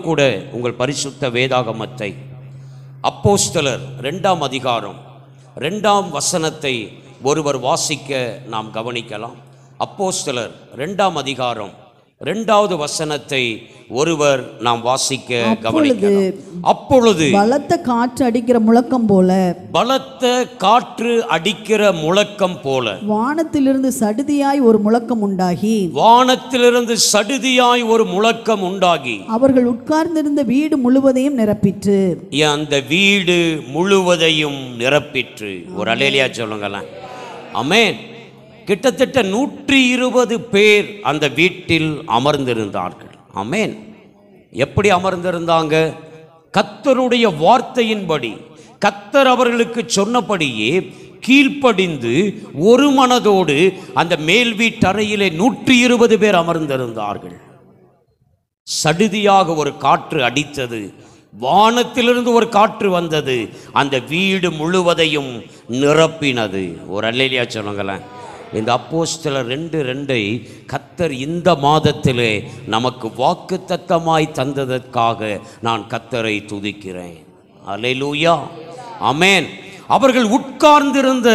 கூட உங்கள் பரிசுத்த வேதாகமத்தை அப்போஸ்தலர் 2ஆம் அதிகாரம் 2ஆம் வசனத்தை ஒருவர் வாசிக்க நாம் கவனிக்கலாம். அப்போஸ்தலர் 2ஆம் அதிகாரம் 2வது வசனத்தை ஒருவர் நாம் வாசிக்க கவனிக்கலாம். அப்பொழுது பலத்த காற்று அடிக்கிற முழக்கம் போல, பலத்த காற்று அடிக்கிற முழக்கம் போல வானத்திலிருந்து சடுதியாய் ஒரு முழக்கம் உண்டாகி, வானத்திலிருந்து சடுதியாய் ஒரு முழக்கம் உண்டாகி அவர்கள் உட்கார்ந்திருந்த வீடு முழுவதையும் நிரப்பிற்று. அந்த வீடு முழுவதையும் நிரப்பிற்று. ஒரு அல்லேலூயா சொல்லுங்களேன். ஆமென். கிட்டத்தட்ட 120 பேர் அந்த வீட்டில் அமர்ந்திருந்தார்கள். ஆமென். எப்படி அமர்ந்திருந்தாங்க? கர்த்தருடைய வார்த்தையின்படி, கர்த்தர் அவர்களுக்கு சொன்னபடியே கீழ்ப்படிந்து ஒரு மனதோடு அந்த மேல் வீட்டறையிலே 120 பேர் அமர்ந்திருந்தார்கள். சடுதியாக ஒரு காற்று அடித்தது, வானத்திலிருந்து ஒரு காற்று வந்தது, அந்த வீடு முழுவதையும் நிரப்பினது. ஒரு அல்லேலூயா சொல்லுங்களேன். இந்த அப்போஸ்தலர் 2:2 கர்த்தர் இந்த மாதத்திலே நமக்கு வாக்குத்தத்தமாய் தந்ததற்காக நான் கர்த்தரை துதிக்கிறேன். அல்லேலூயா, ஆமென். அவர்கள் உட்கார்ந்திருந்த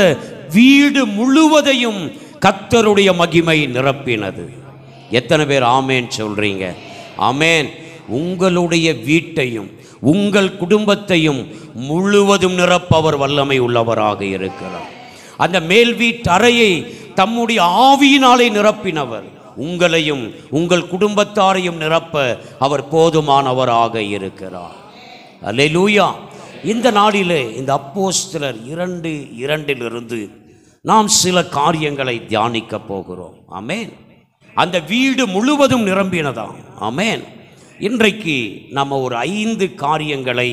வீடு முழுவதையும் கர்த்தருடைய மகிமை நிரப்பினது. எத்தனை பேர் ஆமென் சொல்றீங்க? ஆமென். உங்களுடைய வீட்டையும் உங்கள் குடும்பத்தையும் முழுவதும் நிரப்ப அவர் வல்லமை உள்ளவராக இருக்கிறார். அந்த மேல் வீட்டு அறையை தம்முடைய ஆவியினாலே நிரப்பினவர் உங்களையும் உங்கள் குடும்பத்தாரையும் நிரப்ப அவர் போதுமானவராக இருக்கிறார். அல்லேலூயா. இந்த நாளிலே இந்த அப்போஸ்தலர் 2:2 நாம் சில காரியங்களை தியானிக்க போகிறோம். ஆமென். அந்த வீடு முழுவதும் நிரம்பினதாம். ஆமென். இன்றைக்கு நம்ம ஒரு 5 காரியங்களை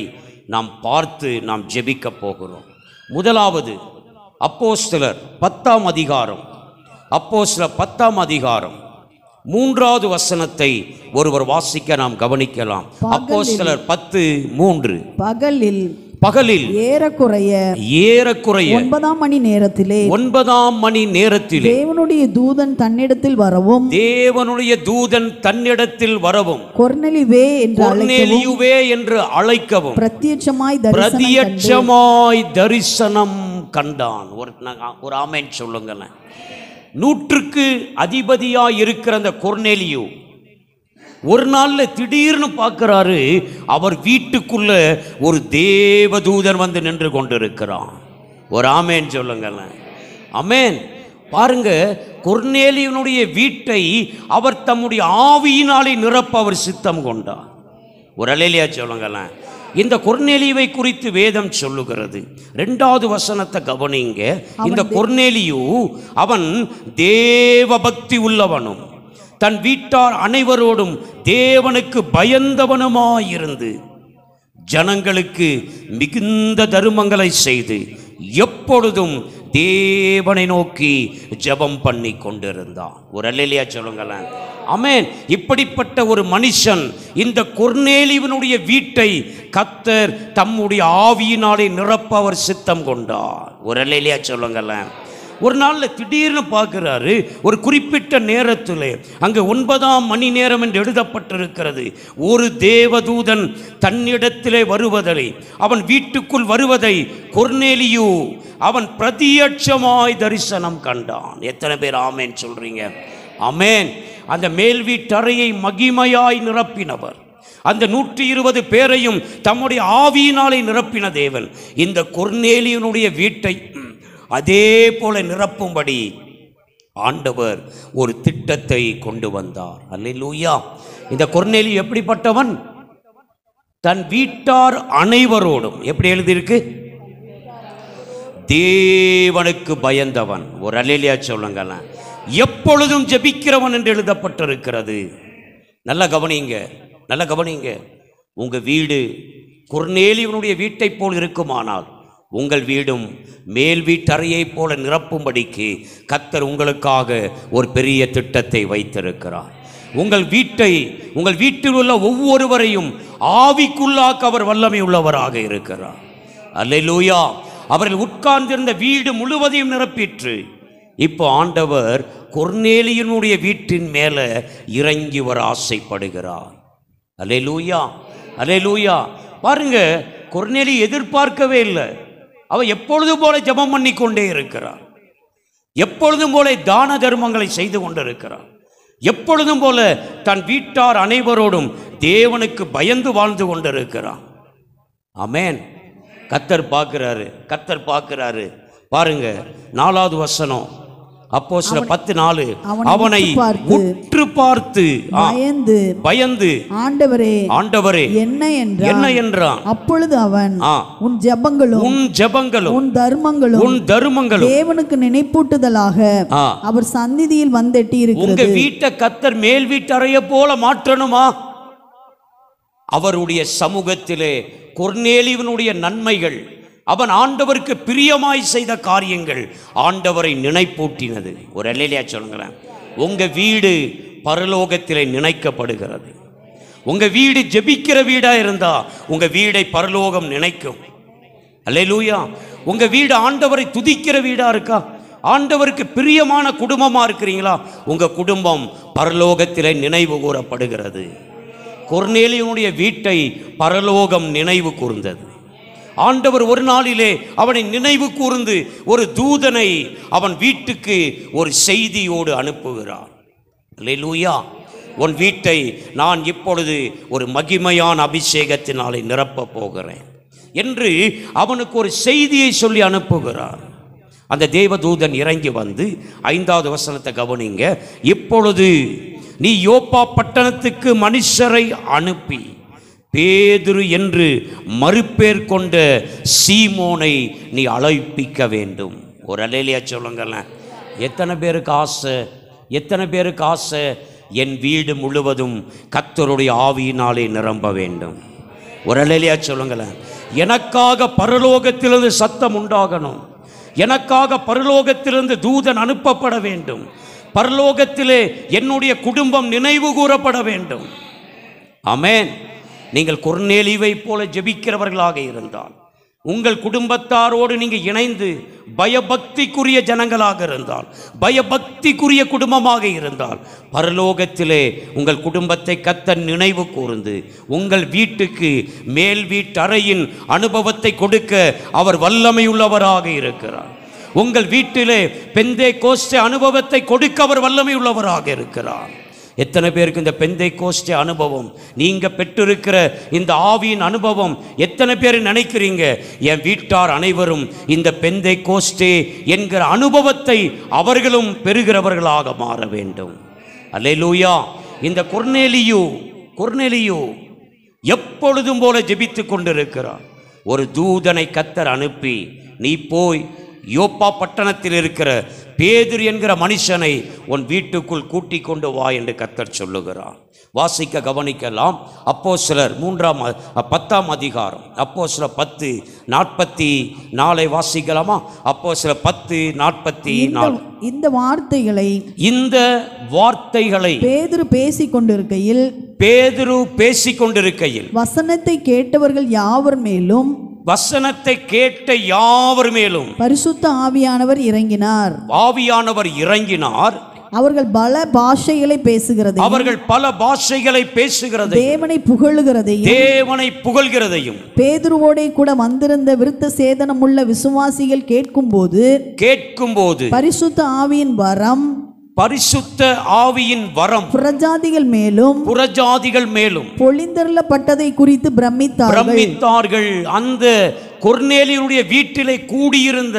நாம் பார்த்து நாம் ஜெபிக்க போகிறோம். முதலாவது, அப்போஸ்தலர் 10ஆம் அதிகாரம், அப்போஸ்தலர் 10ஆம் அதிகாரம் 3வது வசனத்தை ஒருவர் வாசிக்க நாம் கவனிக்கலாம். அப்போஸ்தலர் 10:3 பகலில் ஏறக்குறைய 9ஆம் மணி நேரத்திலே 9ஆம் மணி நேரத்திலே தேவனுடைய தூதன் தன்னிடத்தில் வரவும் கொர்நேலியுவே என்று அழைக்கவும் பிரத்யட்சமாய் தரிசனம் கண்டான். ஒரு ஆமென் சொல்லுங்களேன். 100க்கு அதிபதியாய் இருக்கிற அந்த கொர்நேலியு ஒரு நாள்ல திடீர்னு பார்க்கிறாரு, அவர் வீட்டுக்குள்ள ஒரு தேவதூதன் வந்து நின்று கொண்டிருக்கிறான். ஒரு ஆமென் சொல்லுங்களேன். ஆமென். பாருங்க, கொர்நேலியுனுடைய வீட்டை அவர் தம்முடைய ஆவியினாலே நிரப்ப அவர் சித்தம் கொண்டார். ஒரு அல்லேலூயா சொல்லுங்களேன். இந்த கொர்நேலியுவை குறித்து வேதம் சொல்லுகிறது. 2வது வசனத்தை கவனிங்க. இந்த கொர்நேலியு அவன் தேவ பக்தி உள்ளவனும் தன் வீட்டார் அனைவரோடும் தேவனுக்கு பயந்தவனுமாயிருந்து ஜனங்களுக்கு மிகுந்த தருமங்களை செய்து எப்பொழுதும் தேவனை நோக்கி ஜெபம் பண்ணி கொண்டிருந்தான். ஒரு அல்லேலூயா சொல்லுங்களேன். ஆமென். இப்படிப்பட்ட ஒரு மனுஷன் இந்த கொர்நேலியுனுடைய வீட்டை கர்த்தர் தம்முடைய ஆவியினாலே நிரப்ப அவர் சித்தம் கொண்டார். ஒரு அல்லேலூயா சொல்லுங்களேன். ஒரு நாளில் திடீர்னு பார்க்கிறாரு, ஒரு குறிப்பிட்ட நேரத்தில் அங்கே 9ஆம் மணி நேரம் என்று எழுதப்பட்டிருக்கிறது. ஒரு தேவதூதன் தன்னிடத்திலே வருவதை, அவன் வீட்டுக்குள் வருவதை கொர்நேலியு அவன் பிரத்யட்சமாய் தரிசனம் கண்டான். எத்தனை பேர் ஆமென் சொல்றீங்க? ஆமென். அந்த மேல் வீட்டறையை மகிமையாய் நிரப்பினவர், அந்த 120 பேரையும் தம்முடைய ஆவியினாலே நிரப்பின தேவன் இந்த கொர்நேலியுனுடைய வீட்டை அதே போல நிரப்பும்படி ஆண்டவர் ஒரு திட்டத்தை கொண்டு வந்தார். அல்லேலூயா. இந்த கொர்நேலியு எப்படிப்பட்டவன்? தன் வீட்டார் அனைவரோடும், எப்படி எழுதியிருக்கு? தேவனுக்கு பயந்தவன். ஒரு அல்லேலூயா சொல்லுங்களேன். எப்பொழுதும் ஜெபிக்கிறவன் என்று எழுதப்பட்டிருக்கிறது. நல்ல கவனிங்க, நல்ல கவனிங்க. உங்க வீடு கொர்நேலியுனுடைய வீட்டை போல் இருக்குமானால் உங்கள் வீடும் மேல் வீட்டறையை போல நிரப்பும்படிக்கு கர்த்தர் உங்களுக்காக ஒரு பெரிய திட்டத்தை வைத்திருக்கிறார். உங்கள் வீட்டை, உங்கள் வீட்டில் உள்ள ஒவ்வொருவரையும் ஆவிக்குள்ளாக்க அவர் வல்லமை உள்ளவராக இருக்கிறார். அல்லேலூயா. அவர்கள் உட்கார்ந்திருந்த வீடு முழுவதையும் நிரப்பிற்று. இப்போ ஆண்டவர் கொர்நேலியுனுடைய வீட்டின் மேலே இறங்கி வர ஆசைப்படுகிறார். அல்லேலூயா, அல்லேலூயா. பாருங்க, கொர்நேலி எதிர்பார்க்கவே இல்லை. அவன் எப்பொழுதும் போல ஜெபம் பண்ணி கொண்டே இருக்கிறார். எப்பொழுதும் போல தான தர்மங்களை செய்து கொண்டிருக்கிறார். எப்பொழுதும் போல தன் வீட்டார் அனைவரோடும் தேவனுக்கு பயந்து வாழ்ந்து கொண்டிருக்கிறான். ஆமென். கர்த்தர் பார்க்கிறாரு. பாருங்க 4வது வசனம், அப்போஸ்தலர் 10:4. அவனை உற்று பார்த்து பயந்து ஆண்டவரே என்ன என்றான். அப்பொழுது அவன், உன் ஜெபங்களும் உன் தர்மங்களும் தேவனுக்கு நினைப்பூட்டுதலாக அவர் சந்நிதியில் வந்தெட்டி இருக்கிறது. உங்க வீட்டை கர்த்தர் மேல் வீட்டறைய போல மாற்றணுமா? அவருடைய சமூகத்திலே கொர்நேலியுவினுடைய நன்மைகள், அவன் ஆண்டவருக்கு பிரியமாய் செய்த காரியங்கள் ஆண்டவரை நினைப்பூட்டினது. ஒரு அல்லேலூயா சொல்லுங்களேன். உங்க வீடு பரலோகத்திலே நினைக்கப்படுகிறது. உங்க வீடு ஜெபிக்கிற வீடா இருந்தா உங்க வீடை பரலோகம் நினைக்கும். அல்லேலூயா. உங்க வீடு ஆண்டவரை துதிக்கிற வீடா இருக்கா? ஆண்டவருக்கு பிரியமான குடும்பமா இருக்கிறீங்களா? உங்க குடும்பம் பரலோகத்திலே நினைவு கூறப்படுகிறது. கொர்நேலியுடைய வீட்டை பரலோகம் நினைவு கூர்ந்தது. ஆண்டவர் ஒரு நாளிலே அவனை நினைவு கூர்ந்து ஒரு தூதனை அவன் வீட்டுக்கு ஒரு செய்தியோடு அனுப்புகிறார். அல்லேலூயா. உன் வீட்டை நான் இப்பொழுது ஒரு மகிமையான அபிஷேகத்தினாலே நிரப்ப போகிறேன் என்று அவனுக்கு ஒரு செய்தியை சொல்லி அனுப்புகிறார். அந்த தேவதூதன் இறங்கி வந்து 5வது வசனத்தை கவனிங்க. இப்பொழுது நீ யோப்பா பட்டணத்துக்கு மனுஷரை அனுப்பி பேதுரு என்று மறுபேர் கொண்ட சீமோனை நீ அழைப்பிக்க வேண்டும். ஒரு அல்லேலூயா சொல்லுங்களேன். எத்தனை பேருக்கு ஆசை என் வீடு முழுவதும் கர்த்தருடைய ஆவியினாலே நிரம்ப வேண்டும். ஒரு அல்லேலூயா சொல்லுங்களேன். எனக்காக பரலோகத்திலிருந்து சத்தம் உண்டாகணும். எனக்காக பரலோகத்திலிருந்து தூதன் அனுப்பப்பட வேண்டும். பரலோகத்திலே என்னுடைய குடும்பம் நினைவு கூறப்பட வேண்டும். ஆமென். நீங்கள் கொர்நேலியுவை போல ஜெபிக்கிறவர்களாக இருந்தால், உங்கள் குடும்பத்தாரோடு நீங்கள் இணைந்து பயபக்திக்குரிய ஜனங்களாக இருந்தால், பயபக்திக்குரிய குடும்பமாக இருந்தால், பரலோகத்திலே உங்கள் குடும்பத்தை கர்த்தர் நினைவு கூர்ந்து உங்கள் வீட்டுக்கு மேல் வீட்டறையின் அனுபவத்தை கொடுக்க அவர் வல்லமையுள்ளவராக இருக்கிறார். உங்கள் வீட்டிலே பெந்தேகோஸ்தே அனுபவத்தை கொடுக்க அவர் வல்லமையுள்ளவராக இருக்கிறார். எத்தனை பேருக்கு இந்த பெந்தேகோஸ்தே அனுபவம், நீங்க பெற்றிருக்கிற இந்த ஆவியின் அனுபவம் எத்தனை பேர் நினைக்கிறீங்க? என் வீட்டார் அனைவரும் இந்த பெந்தேகோஸ்தே என்கிற அனுபவத்தை அவர்களும் பெறுகிறவர்களாக மாற வேண்டும். அல்லேலூயா. இந்த கொர்நேலியு எப்பொழுதும் போல ஜெபித்து கொண்டிருக்கிறார். ஒரு தூதனை கர்த்தர் அனுப்பி, நீ போய் யோப்பா பட்டணத்தில் இருக்கிற பேதுரு என்கிற மனுஷனை உன் வீட்டுக்குள் கூட்டிக் கொண்டு வா என்று கர்த்தர் சொல்லுகிறார். வாசிக்க கவனிக்கலாம். அப்போஸ்தலர் 10ஆம் அதிகாரம், அப்போஸ்தலர் 10:44 வாசிக்கலாமா? அப்போஸ்தலர் 10:44. இந்த வார்த்தைகளை பேதுரு பேசிக் கொண்டிருக்கையில் வசனத்தை கேட்டவர்கள் யாவர் மேலும் பரிசுத்த ஆவியானவர் இறங்கினார். அவர்கள் பல பாஷைகளை பேசுகிறதையும் தேவனை புகழுகிறதையும் பேதுருவோடே கூட வந்திருந்த விருத்த சேதனமுள்ள விசுவாசிகள் கேட்கும்போது பரிசுத்த ஆவியின் வரம் புறஜாதிகள் மேலும் பொழிந்தருளப்பட்டதை குறித்து பிரமித்தார்கள். அந்த கொர்நேலியுடைய வீட்டிலே கூடியிருந்த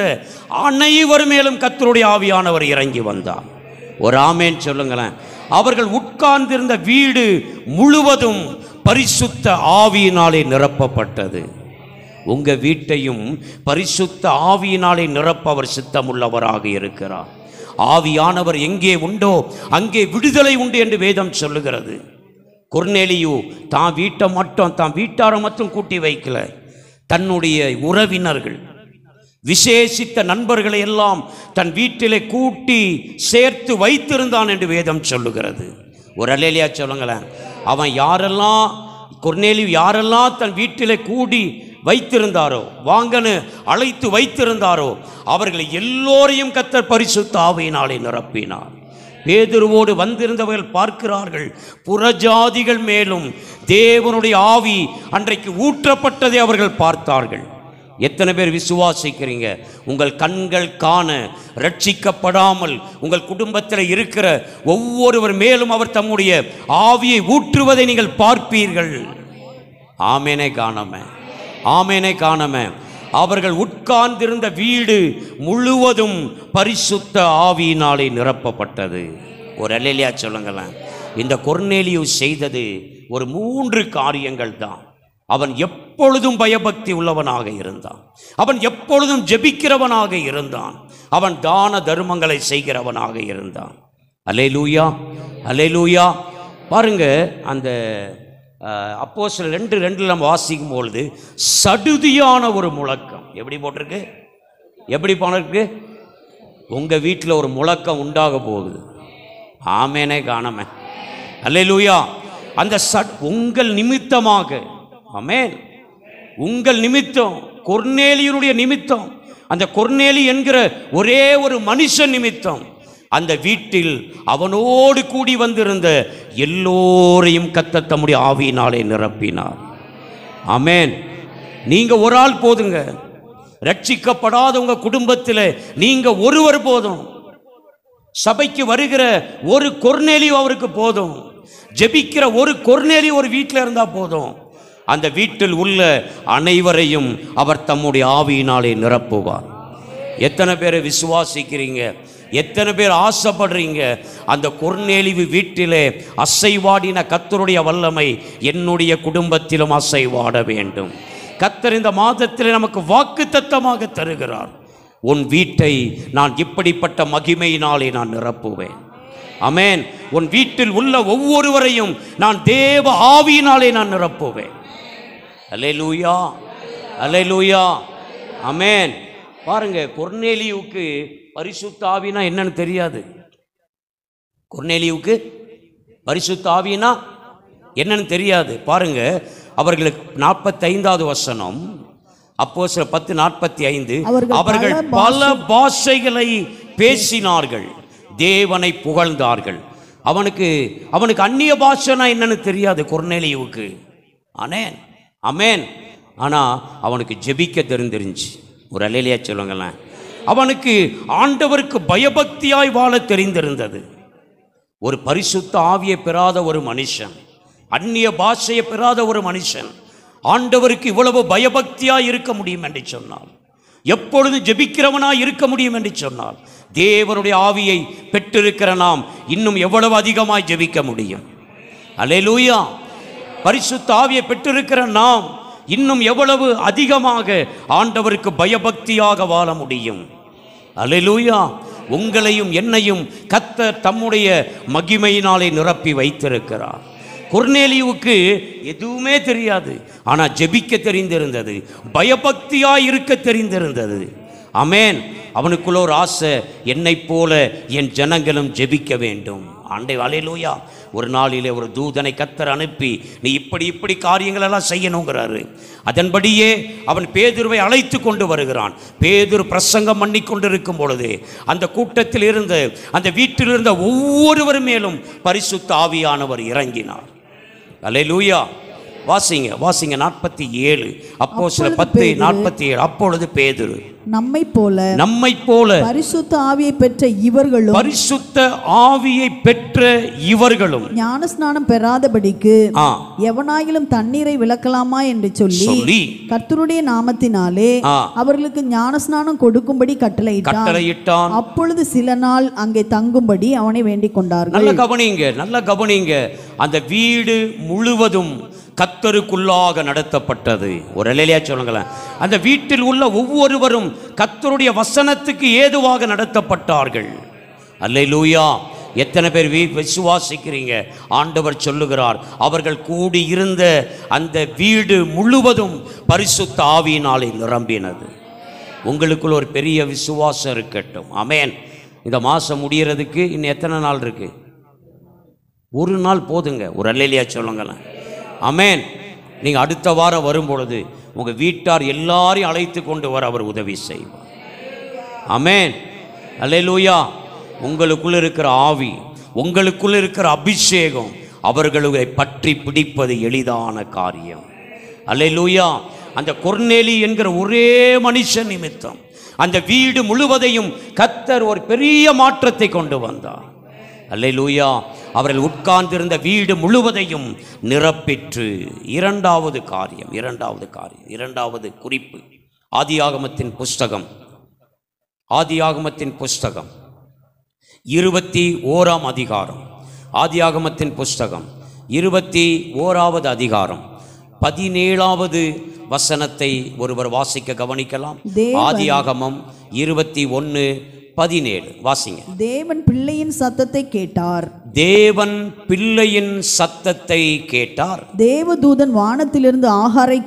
அனைவர் மேலும் கர்த்தருடைய ஆவியானவர் இறங்கி வந்தார். ஒரு ஆமென் சொல்லுங்களேன். அவர்கள் உட்கார்ந்திருந்த வீடு முழுவதும் பரிசுத்த ஆவியினாலே நிரப்பப்பட்டது. உங்க வீட்டையும் பரிசுத்த ஆவியினாலே நிரப்ப அவர் சித்தமுள்ளவராக இருக்கிறார். ஆவியானவர் எங்கே உண்டோ அங்கே விடுதலை உண்டு என்று வேதம் சொல்லுகிறது. கொர்நேலியு தான் வீட்டாரை மட்டும் கூட்டி வைக்கல, தன்னுடைய உறவினர்கள், விசேஷித்த நண்பர்களை எல்லாம் தன் வீட்டிலே கூட்டி சேர்த்து வைத்திருந்தான் என்று வேதம் சொல்லுகிறது. ஒரு அல்லேலூயா சொல்லுங்களேன். அவன் கொர்நேலியு யாரெல்லாம் தன் வீட்டிலே கூடி வைத்திருந்தாரோ, வாங்கன்னு அழைத்து வைத்திருந்தாரோ, அவர்கள் எல்லோரையும் கர்த்தர் பரிசுத்த ஆவியினாலே நிரப்பினார். பேதுருவோடு வந்திருந்தவர்கள் பார்க்கிறார்கள், புறஜாதிகள் மேலும் தேவனுடைய ஆவி அன்றைக்கு ஊற்றப்பட்டதை அவர்கள் பார்த்தார்கள். எத்தனை பேர் விசுவாசிக்கிறீங்க? உங்கள் கண்கள் காண ரட்சிக்கப்படாமல் உங்கள் குடும்பத்தில் இருக்கிற ஒவ்வொருவர் மேலும் அவர் தம்முடைய ஆவியை ஊற்றுவதை நீங்கள் பார்ப்பீர்கள். ஆமேனே காணாம, ஆமேனே காணாம. அவர்கள் உட்கார்ந்திருந்த வீடு முழுவதும் பரிசுத்த ஆவியினாலே நிரப்பப்பட்டது. ஒரு அல்லேலூயா சொல்லுங்களேன். இந்த கொர்நேலியு செய்தது ஒரு 3 காரியங்கள் தான். அவன் எப்பொழுதும் பயபக்தி உள்ளவனாக இருந்தான். அவன் எப்பொழுதும் ஜெபிக்கிறவனாக இருந்தான். அவன் தான தர்மங்களை செய்கிறவனாக இருந்தான். அல்லேலூயா, அல்லேலூயா. பாருங்க, அந்த அப்போஸ்தலர் 2:2 நம்ம வாசிக்கும் பொழுது சடுதியான ஒரு முழக்கம் எப்படி போட்டிருக்கு? எப்படி போனிருக்கு? உங்க வீட்டில் ஒரு முழக்கம் உண்டாக போகுது. ஆமேனே காணாம. அல்லேலூயா. அந்த உங்கள் நிமித்தமாக, ஆமென், உங்கள் நிமித்தம், கொர்நேலியுடைய நிமித்தம், அந்த கொர்நேலி என்கிற ஒரே ஒரு மனுஷன் நிமித்தம் அந்த வீட்டில் அவனோடு கூடி வந்திருந்த எல்லோரையும் கர்த்தர் தம்முடைய ஆவியினாலே நிரப்பினார். ஆமென். நீங்க ஒரு ஆள் போதுங்க. ரட்சிக்கப்படாத உங்க குடும்பத்தில் நீங்க ஒருவர் போதும். சபைக்கு வருகிற ஒரு கொர்நேலியு அவருக்கு போதும். ஜெபிக்கிற ஒரு கொர்நேலியு ஒரு வீட்டில் இருந்தா போதும். அந்த வீட்டில் உள்ள அனைவரையும் அவர் தம்முடைய ஆவியினாலே நிரப்புவார். எத்தனை பேரை விசுவாசிக்கிறீங்க? எத்தனை பேர் ஆசைப்படுறீங்க? அந்த கொர்நேலியு வீட்டிலே அசைவாடின கர்த்தருடைய வல்லமை என்னுடைய குடும்பத்திலும் அசைவாட வேண்டும். கர்த்தர் இந்த மாதத்தில் நமக்கு வாக்குத்தத்தமாக தருகிறார். உன் வீட்டை நான் இப்படிப்பட்ட மகிமையினாலே நான் நிரப்புவேன். ஆமென். உன் வீட்டில் உள்ள ஒவ்வொருவரையும் நான் தேவ ஆவியினாலே நான் நிரப்புவேன். அல்லேலூயா, அல்லேலூயா, ஆமென். பாருங்க, கொர்நேலியுவுக்கு பரிசுத்த ஆவினா என்னன்னு தெரியாது. கொர்நேலியுவுக்கு பரிசுத்த ஆவினா என்னன்னு தெரியாது. பாருங்க, அவர்களுக்கு 45வது வசனம், அப்போஸ்தலர் 10:45, அவர்கள் பல பாஷைகளை பேசினார்கள், தேவனை புகழ்ந்தார்கள். அவனுக்கு அந்நிய பாஷைனா என்னன்னு தெரியாது கொர்நேலியுவுக்கு. ஆமென், ஆமென். ஆனா அவனுக்கு ஜெபிக்க தெரிஞ்சிருந்துச்சு. ஒரு அல்லேலூயா சொல்லுங்களேன். அவனுக்கு ஆண்டவருக்கு பயபக்தியாய் வாழ தெரிந்திருந்தது. ஒரு பரிசுத்த ஆவியை பெறாத ஒரு மனுஷன், அந்நிய பாஷையை பெறாத ஒரு மனுஷன் ஆண்டவருக்கு இவ்வளவு பயபக்தியாய் இருக்க முடியும் என்று சொன்னால், எப்பொழுது ஜெபிக்கிறவனாய் இருக்க முடியும் என்று சொன்னால், தேவனுடைய ஆவியை பெற்றிருக்கிற நாம் இன்னும் எவ்வளவு அதிகமாய் ஜெபிக்க முடியும். அல்லேலூயா. பரிசுத்த ஆவியை பெற்றிருக்கிற நாம் இன்னும் எவ்வளவு அதிகமாக ஆண்டவருக்கு பயபக்தியாக வாழ முடியும். அல்லேலூயா. உங்களையும் என்னையும் கர்த்தர் தம்முடைய மகிமையினாலே நிரப்பி வைத்திருக்கிறார். கொர்நேலியுவுக்கு எதுவுமே தெரியாது, ஆனால் ஜெபிக்க தெரிந்திருந்தது, பயபக்தியாய் இருக்க தெரிந்திருந்தது. ஆமென். அவனுக்குள்ள ஒரு ஆசை, என்னை போல என் ஜனங்களும் ஜெபிக்க வேண்டும். ஆண்டவரே, அல்லேலூயா. ஒரு நாளிலே ஒரு தூதனை கர்த்தர் அனுப்பி, நீ இப்படி காரியங்களெல்லாம் செய்யணுங்கிறாரு. அதன்படியே அவன் பேதுருவை அழைத்து கொண்டு வருகிறான். பேதுரு பிரசங்கம் பண்ணி கொண்டிருக்கும் பொழுது அந்த கூட்டத்தில் இருந்த, அந்த வீட்டில் இருந்த ஒவ்வொருவர் மேலும் பரிசுத்த ஆவியானவர் இறங்கினார். அல்லேலூயா. வாசிங்க 47, அப்போஸ்தலர் 10:47. அப்பொழுது பேதுரு, நம்மை போல பரிசுத்த ஆவியை பெற்ற இவர்களும் ஞானஸ்நானம் பெறாதபடிக்கு எவனாயிலும் தண்ணீரை விலக்கலாமா என்று சொல்லி கர்த்தருடைய நாமத்தினாலே அவர்களுக்கு ஞானஸ்நானம் கொடுக்கும்படி கட்டளையிட்டான். அப்பொழுது சில நாள் அங்கே தங்கும்படி அவனை வேண்டிக் கொண்டார்கள். நல்ல கவனிங்க. அந்த வீடு முழுவதும் கர்த்தருக்குள்ளாக நடத்தப்பட்டது. ஒரு அல்லேலூயா சொல்லுங்களேன். அந்த வீட்டில் உள்ள ஒவ்வொருவரும் கர்த்தருடைய வசனத்துக்கு ஏதுவாக நடத்தப்பட்டார்கள். அல்லேலூயா. எத்தனை பேர் விசுவாசிக்கிறீங்க? ஆண்டவர் சொல்லுகிறார், அவர்கள் கூடி இருந்த அந்த வீடு முழுவதும் பரிசுத்த ஆவியினாலே நிரம்பினது. உங்களுக்குள்ள ஒரு பெரிய விசுவாசம் இருக்கட்டும். ஆமென். இந்த மாதம் முடிகிறதுக்கு இன்னும் எத்தனை நாள் இருக்கு? ஒரு நாள் போதுங்க. ஒரு அல்லேலூயா சொல்லுங்களேன். ஆமென். நீங்கள் அடுத்த வாரம் வரும் பொழுது உங்கள் வீட்டார் எல்லாரையும் அழைத்து கொண்டு வர அவர் உதவி செய்வார். ஆமென். அல்லேலூயா. உங்களுக்குள்ள இருக்கிற ஆவி உங்களுக்குள்ள இருக்கிற அபிஷேகம் அவர்களை பற்றி பிடிப்பது எளிதான காரியம். அல்லேலூயா. அந்த கொர்நேலி என்கிற ஒரே மனுஷன் நிமித்தம் அந்த வீடு முழுவதையும் கர்த்தர் ஒரு பெரிய மாற்றத்தை கொண்டு வந்தார். அல்லேலூயா. அவர்கள் உட்கார்ந்திருந்த வீடு முழுவதையும் நிரப்பிற்று. இரண்டாவது குறிப்பு ஆதியாகமத்தின் புஸ்தகம் 21ஆம் அதிகாரம். ஆதியாகமத்தின் புஸ்தகம் 21வது அதிகாரம் 17வது வசனத்தை ஒருவர் வாசிக்க கவனிக்கலாம். ஆதியாகமம் 21:17 வாசிங்க. தேவன் பிள்ளையின் சத்தத்தை கேட்டார். தேவதூதன் வானத்திலிருந்து ஆகாரை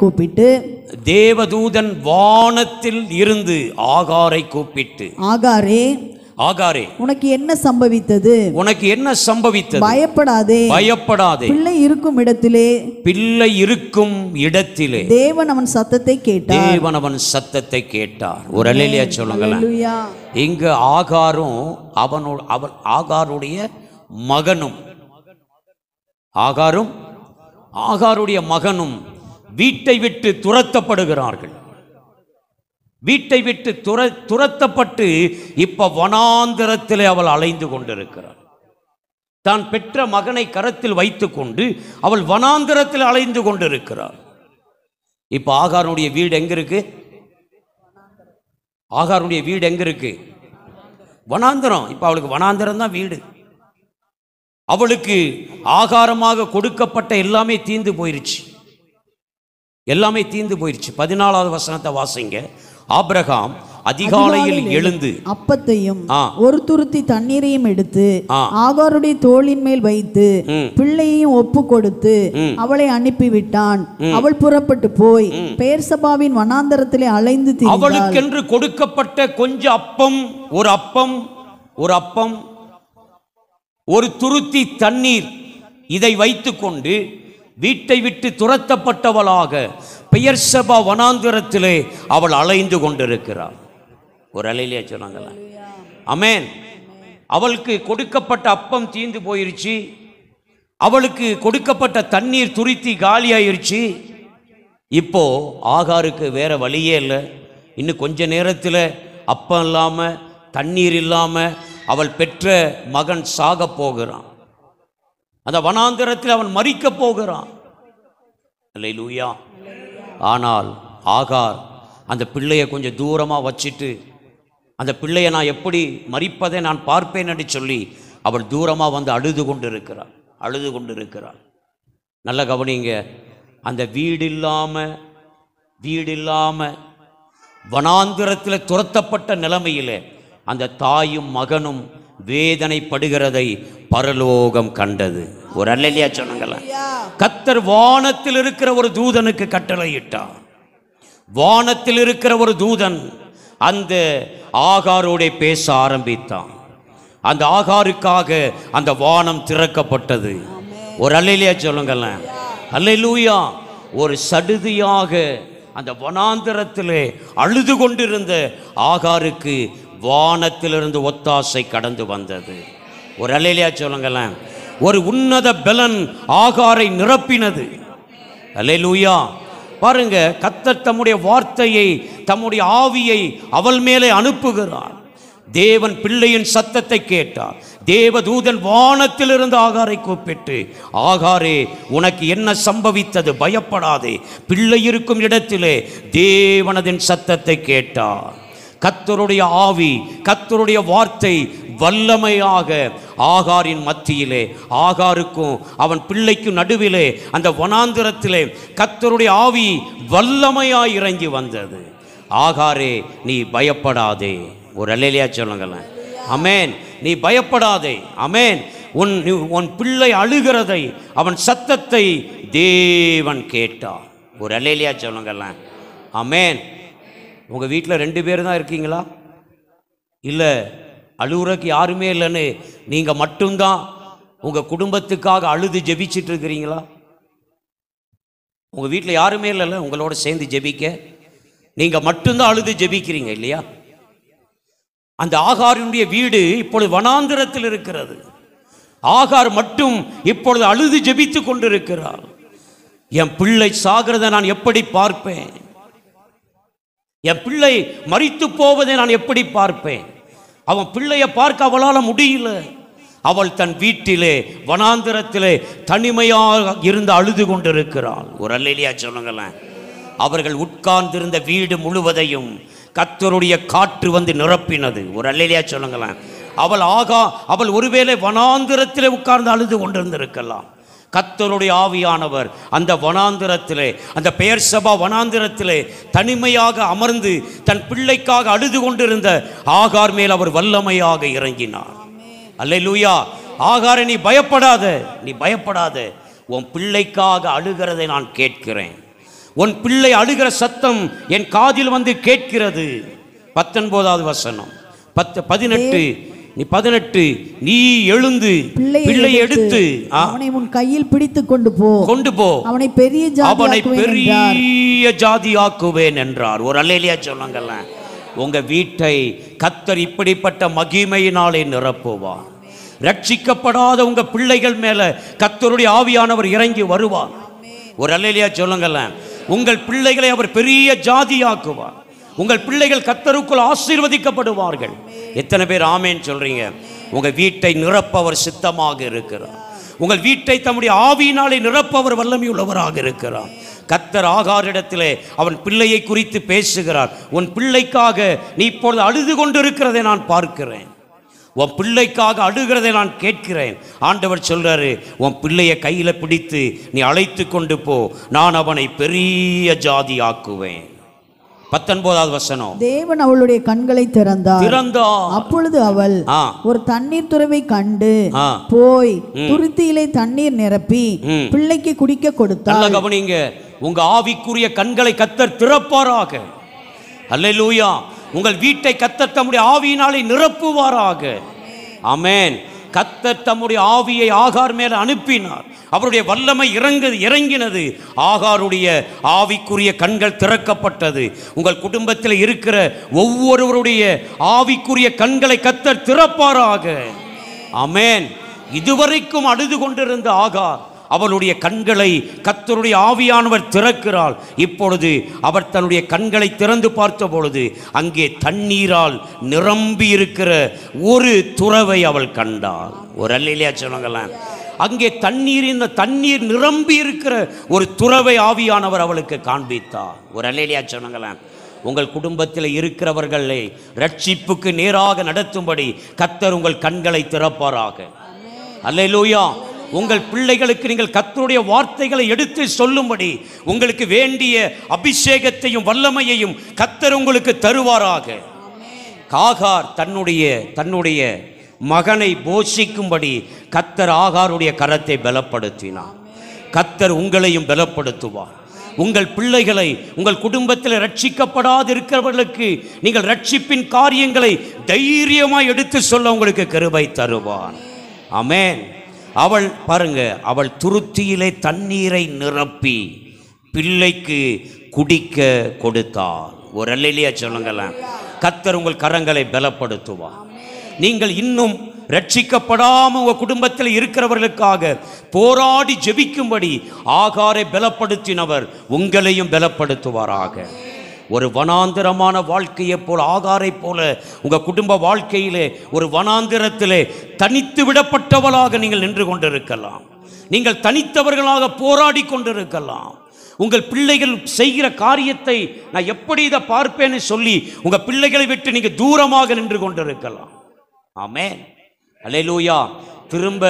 கூப்பிட்டு ஆகாரே உனக்கு என்ன சம்பவித்தது? பயப்படாதே. பிள்ளை இருக்கும் இடத்திலே தேவன் அவன் சத்தத்தை கேட்டார். ஒரு அல்லேலூயா சொல்லுங்களேன். இங்கு ஆகாருடைய மகனும் வீட்டை விட்டு துரத்தப்படுகிறார்கள். வீட்டை விட்டு துரத்தப்பட்டு இப்ப வனாந்தரத்திலே அவள் அலைந்து கொண்டிருக்கிறாள். தான் பெற்ற மகனை கரத்தில் வைத்துக்கொண்டு அவள் வனாந்தரத்தில் அலைந்து கொண்டிருக்கிறாள். இப்ப ஆகாருடைய வீடு எங்க இருக்கு? வனாந்தரம். இப்ப அவளுக்கு வனாந்தரம் தான் வீடு. அவளுக்கு ஆகாரமாக கொடுக்கப்பட்ட எல்லாமே தீந்து போயிருச்சு. 14வது வசனத்தை வாசிங்க. ஆபிரகாம் அதிகாலையில் எழுந்து அப்பத்தையும் ஒரு துருத்தி தண்ணீரையும் எடுத்து ஆகாருடைய தோளின் மேல் வைத்து பிள்ளையையும் ஒப்பு கொடுத்து அவளை அனுப்பிவிட்டான். அவள் புறப்பட்டு போய் பெயர்சபாவின் வனாந்தரத்திலே அலைந்து திரிந்தாள். அவளுக்கென்று கொடுக்கப்பட்ட கொஞ்சம் அப்பம் ஒரு துருத்தி தண்ணீர், இதை வைத்துக்கொண்டு வீட்டை விட்டு துரத்தப்பட்டவளாக பெயர்சபா வனாந்தரத்திலே அவள் அலைந்து கொண்டிருக்கிறாள். ஒரு அல்லேலூயா சொன்னாங்களா? ஆமென். அவளுக்கு கொடுக்கப்பட்ட அப்பம் தீந்து போயிருச்சு. அவளுக்கு கொடுக்கப்பட்ட தண்ணீர் துருத்தி காலியாயிருச்சு. இப்போ ஆகாருக்கு வேற வழியே இல்லை. இன்னும் கொஞ்ச நேரத்தில் அப்பம் இல்லாமல் தண்ணீர் இல்லாமல் அவள் பெற்ற மகன் சாக போகிறான். அந்த வனாந்தரத்தில் அவன் மரிக்க போகிறான். அல்லேலூயா. ஆனால் ஆகார் அந்த பிள்ளையை கொஞ்சம் தூரமாக வச்சுட்டு, அந்த பிள்ளையை நான் எப்படி மரிப்பதை நான் பார்ப்பேன் என்று சொல்லி அவள் தூரமாக வந்து அழுது கொண்டிருக்கிறாள். நல்ல கவனிங்க. அந்த வீடு இல்லாமல் வனாந்திரத்தில் துரத்தப்பட்ட நிலைமையில் அந்த தாயும் மகனும் வேதனைப்படுகிறதை பரலோகம் கண்டது. ஒரு அல்லேலூயா சொன்னாங்களா? கர்த்தர் வானத்தில் இருக்கிற ஒரு தூதனுக்கு கட்டளையிட்டார். வானத்தில் இருக்கிற ஒரு தூதன் அந்த ஆகாரோட பேச ஆரம்பித்தான். அந்த ஆகாருக்காக அந்த வானம் திறக்கப்பட்டது. ஒரு அல்லேலூயா சொல்லுங்களேன். அல்லேலூயா. ஒரு சடுதியாக அந்த வனாந்தரத்திலே அழுது கொண்டிருந்த ஆகாருக்கு வானத்திலிருந்து ஒத்தாசை கடந்து வந்தது. ஒரு அல்லேலூயா சொல்லுங்களேன். ஒரு உன்னத பலன் ஆகாரை நிரப்பினது. அல்லேலூயா. பாருங்க, கர்த்தர் தம்முடைய வார்த்தையை, தம்முடைய ஆவியை அவள் மேலே அனுப்புகிறார். தேவன் பிள்ளையின் சத்தத்தை கேட்டார். தேவதூதன் வானத்திலிருந்து ஆகாரை கூப்பிட்டு, ஆகாரே உனக்கு என்ன சம்பவித்தது? பயப்படாதே. பிள்ளை இருக்கும் இடத்திலே தேவனதின் சத்தத்தை கேட்டார். கர்த்தருடைய ஆவி, கர்த்தருடைய வார்த்தை வல்லமையாக ஆகாரின் மத்தியிலே, ஆகாருக்கும் அவன் பிள்ளைக்கும் நடுவிலே அந்த வனாந்திரத்திலே கர்த்தருடைய ஆவி வல்லமையாய் இறங்கி வந்தது. ஆகாரே நீ பயப்படாதே. ஒரு அல்லேலூயா சொல்லுங்களேன். ஆமென். நீ பயப்படாதே. ஆமென். உன் பிள்ளை அழுகிறதை, அவன் சத்தத்தை தேவன் கேட்டார். ஒரு அல்லேலூயா சொல்லுங்களேன். ஆமென். உங்கள் வீட்டில் 2 பேர் தான் இருக்கீங்களா? இல்லை அழுகுறக்கு யாருமே இல்லைன்னு நீங்கள் மட்டும்தான் உங்கள் குடும்பத்துக்காக அழுது ஜெபிச்சிட்டு இருக்கிறீங்களா? உங்கள் வீட்டில் யாருமே இல்லைல்ல உங்களோட சேர்ந்து ஜெபிக்க? நீங்கள் மட்டும்தான் அழுது ஜெபிக்கிறீங்க இல்லையா? அந்த ஆகாரினுடைய வீடு இப்பொழுது வனாந்திரத்தில் இருக்கிறது. ஆகார் மட்டும் இப்பொழுது அழுது ஜெபித்து கொண்டிருக்கிறார். என் பிள்ளை சாகிறதை நான் எப்படி பார்ப்பேன்? என் பிள்ளை மரித்து போவதை நான் எப்படி பார்ப்பேன்? அவன் பிள்ளையை பார்க்க அவளால் முடியல. அவள் தன் வீட்டிலே வனாந்திரத்திலே தனிமையாக இருந்து அழுது கொண்டிருக்கிறாள். ஒரு அல்லேலூயா சொல்லுங்களேன். அவர்கள் உட்கார்ந்திருந்த வீடு முழுவதையும் கர்த்தருடைய காற்று வந்து நிரப்பினது. ஒரு அல்லேலூயா சொல்லுங்களேன். அவள் ஒருவேளை வனாந்திரத்திலே உட்கார்ந்து அழுது கொண்டிருந்திருக்கலாம். கர்த்தருடைய ஆவியானவர் அந்த வனாந்திரத்திலே, அந்த பெயர்சபா வனாந்திரத்திலே தனிமையாக அமர்ந்து தன் பிள்ளைக்காக அழுது கொண்டிருந்த ஆகார் மேல் அவர் வல்லமையாக இறங்கினார். அல்லேலூயா. ஆகாரே, நீ பயப்படாத. உன் பிள்ளைக்காக அழுகிறதை நான் கேட்கிறேன். உன் பிள்ளை அழுகிற சத்தம் என் காதில் வந்து கேட்கிறது. 19வது வசனம் 18 நீ எழுந்து பிள்ளை எடுத்து அவனை உன் கையில் பிடித்து கொண்டு போ, அவனை பெரிய ஜாதியாக்குவேன் என்றார். ஒரு அல்லேலூயா சொல்லுங்கள. உங்க வீட்டை கர்த்தர் இப்படிப்பட்ட மகிமையினாலே நிரப்புவார். ரட்சிக்கப்படாத உங்க பிள்ளைகள் மேல கர்த்தருடைய ஆவியானவர் இறங்கி வருவார். ஒரு அல்லேலூயா சொல்லுங்கள. உங்கள் பிள்ளைகளை அவர் பெரிய ஜாதியாக்குவார். உங்கள் பிள்ளைகள் கர்த்தருக்குள் ஆசீர்வதிக்கப்படுவார்கள். எத்தனை பேர் ஆமேன் சொல்றீங்க? உங்க வீட்டை நிரப்பவர் சித்தமாக இருக்கிறார். உங்கள் வீட்டை தம்முடைய ஆவியினாலே நிரப்பவர் வல்லமை உள்ளவராக இருக்கிறார். கர்த்தர் ஆகாரிடத்திலே அவன் பிள்ளையை குறித்து பேசுகிறார். உன் பிள்ளைக்காக நீ இப்பொழுது அழுது கொண்டிருக்கிறதை நான் பார்க்கிறேன். உன் பிள்ளைக்காக அழுகிறதை நான் கேட்கிறேன். ஆண்டவர் சொல்றாரு, உன் பிள்ளையை கையில பிடித்து நீ அழைத்து கொண்டு போ, நான் அவனை பெரிய ஜாதி ஆக்குவேன். 19வது வசனம். தேவன் அவளுடைய கண்களை திறந்தார். அப்பொழுது அவள் ஒரு தண்ணீர் துறவை கண்டு போய் துருத்தியிலே தண்ணீர் நிரப்பி பிள்ளைக்கு குடிக்க கொடுத்தாள். நல்ல கவனிங்க. உங்க ஆவிக்குரிய கண்களை கர்த்தர் திறப்பாராக. அல்லேலூயா. உங்கள் வீட்டை கர்த்தர் தம்முடைய ஆவியினாலே நிரப்புவாராக. ஆமென். கர்த்தர் தம்முடைய ஆவியை ஆகார் மேல அனுப்பினார். அவருடைய வல்லமை இறங்கினது. ஆகாருடைய ஆவிக்குரிய கண்கள் திறக்கப்பட்டது. உங்கள் குடும்பத்தில் இருக்கிற ஒவ்வொருவருடைய ஆவிக்குரிய கண்களை கர்த்தர் திறப்பாராக. ஆமென். இதுவரைக்கும் அழுது கொண்டிருந்த ஆகார், அவளுடைய கண்களை கர்த்தருடைய ஆவியானவர் திறக்கிறாள். இப்பொழுது அவர் தன்னுடைய கண்களை திறந்து பார்த்த பொழுது அங்கே தண்ணீரால் நிரம்பி இருக்கிற ஒரு துறவை அவள் கண்டாள். ஒரு அல்லேலூயா சொல்லுங்களேன். அங்கே தண்ணீர் நிரம்பி இருக்கிற ஒரு துறவை ஆவியானவர் அவளுக்கு காண்பித்தார். ஒரு அல்லேலூயா சொல்லுங்களேன். உங்கள் குடும்பத்தில் இருக்கிறவர்களை ரட்சிப்புக்கு நேராக நடத்தும்படி கர்த்தர் உங்கள் கண்களை திறப்பாராக. அல்லேலூயா. உங்கள் பிள்ளைகளுக்கு நீங்கள் கர்த்தருடைய வார்த்தைகளை எடுத்து சொல்லும்படி உங்களுக்கு வேண்டிய அபிஷேகத்தையும் வல்லமையையும் கர்த்தர் உங்களுக்கு தருவாராக. ஆகார் தன்னுடைய மகனை போஷிக்கும்படி கர்த்தர் ஆகாருடைய கரத்தை பலப்படுத்தினார். கர்த்தர் உங்களையும் பலப்படுத்துவார். உங்கள் பிள்ளைகளை, உங்கள் குடும்பத்தில் ரட்சிக்கப்படாது இருக்கிறவர்களுக்கு நீங்கள் ரட்சிப்பின் காரியங்களை தைரியமாய் எடுத்து சொல்ல உங்களுக்கு கிருபை தருவார். ஆமென். அவள் பாருங்க, அவள் துருத்தியிலே தண்ணீரை நிரப்பி பிள்ளைக்கு குடிக்க கொடுத்தாள். ஒரு அல்லேலூயா சொல்லுங்களேன். கர்த்தர் உங்கள் கரங்களை பலப்படுத்துவார். நீங்கள் இன்னும் ரட்சிக்கப்படாம உங்க குடும்பத்தில் இருக்கிறவர்களுக்காக போராடி ஜெபிக்கும்படி ஆகாரை பலப்படுத்தினவர் உங்களையும் பலப்படுத்துவாராக. ஒரு வனாந்திரமான வாழ்க்கையை போல, ஆகாரை போல உங்க குடும்ப வாழ்க்கையிலே ஒரு வனாந்திரத்திலே தனித்து விடப்பட்டவளாக நீங்கள் நின்று கொண்டிருக்கலாம். நீங்கள் தனித்தவர்களாக போராடி கொண்டிருக்கலாம். உங்கள் பிள்ளைகள் செய்கிற காரியத்தை நான் எப்படி இதை பார்ப்பேன்னு சொல்லி உங்க பிள்ளைகளை விட்டு நீங்க தூரமாக நின்று கொண்டிருக்கலாம். ஆமென். அல்லேலூயா. திரும்ப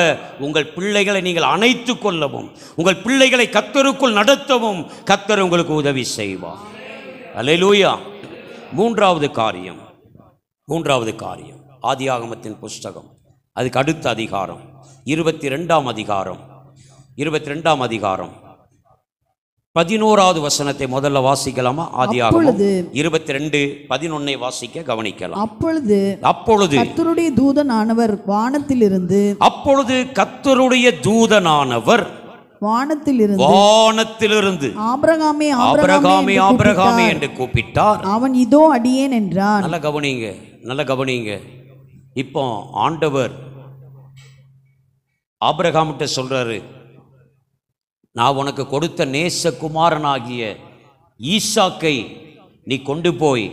உங்கள் பிள்ளைகளை நீங்கள் அணைத்து கொள்ளவும், உங்கள் பிள்ளைகளை கர்த்தருக்குள் நடத்தவும் கர்த்தர் உங்களுக்கு உதவி செய்வார். அல்லேலூயா. மூன்றாவது காரியம் ஆதியாகமத்தின் புஸ்தகம், அதுக்கு அடுத்த அதிகாரம் 22ஆம் அதிகாரம் 11வது வசனத்தை முதல்ல வாசிக்கலாமா? ஆதியாகமம் 22:11 வாசிக்க கவனிக்கலாம். அப்பொழுது கர்த்தருடைய தூதனானவர் வானத்திலிருந்து ஆபிரகாமே ஆபிரகாமே என்று கூப்பிட்டார். அவன் இதோ அடியேன் என்றான். நல்ல கவனிங்க. இப்போ ஆண்டவர் ஆபிரகாம்கிட்ட சொல்றாரு, நான் உனக்கு கொடுத்த நேசகுமாரனாகிய ஈசாக்கை நீ கொண்டு போய்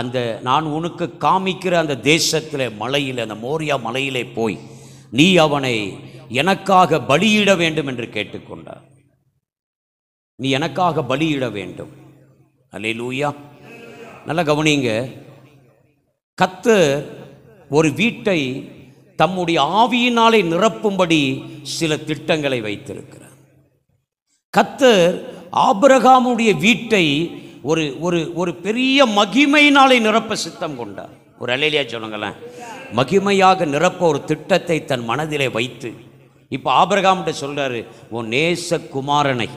அந்த நான் உனக்கு காமிக்கிற அந்த தேசத்தில் மலையில், அந்த மோரியா மலையிலே போய் நீ அவனை எனக்காக பலியிட வேண்டும் என்று கேட்டுக்கொண்டார். நீ எனக்காக பலியிட வேண்டும். அல்லேலூயா. நல்லா கவனிங்க. கர்த்தர் ஒரு வீட்டை தம்முடைய ஆவியினாலே நிரப்பும்படி சில திட்டங்களை வைத்திருக்கிறார். கர்த்தர் ஆபிரகாமுடைய வீட்டை ஒரு ஒரு ஒரு பெரிய மகிமையினாலே நிரப்ப சித்தம் கொண்டார். ஒரு அல்லேலூயா சொல்லுங்களேன். மகிமையாக நிரப்ப ஒரு திட்டத்தை தன் மனதிலே வைத்து இப்போ ஆபிரகாம்கிட்ட சொல்றாரு, உன் நேசகுமாரனை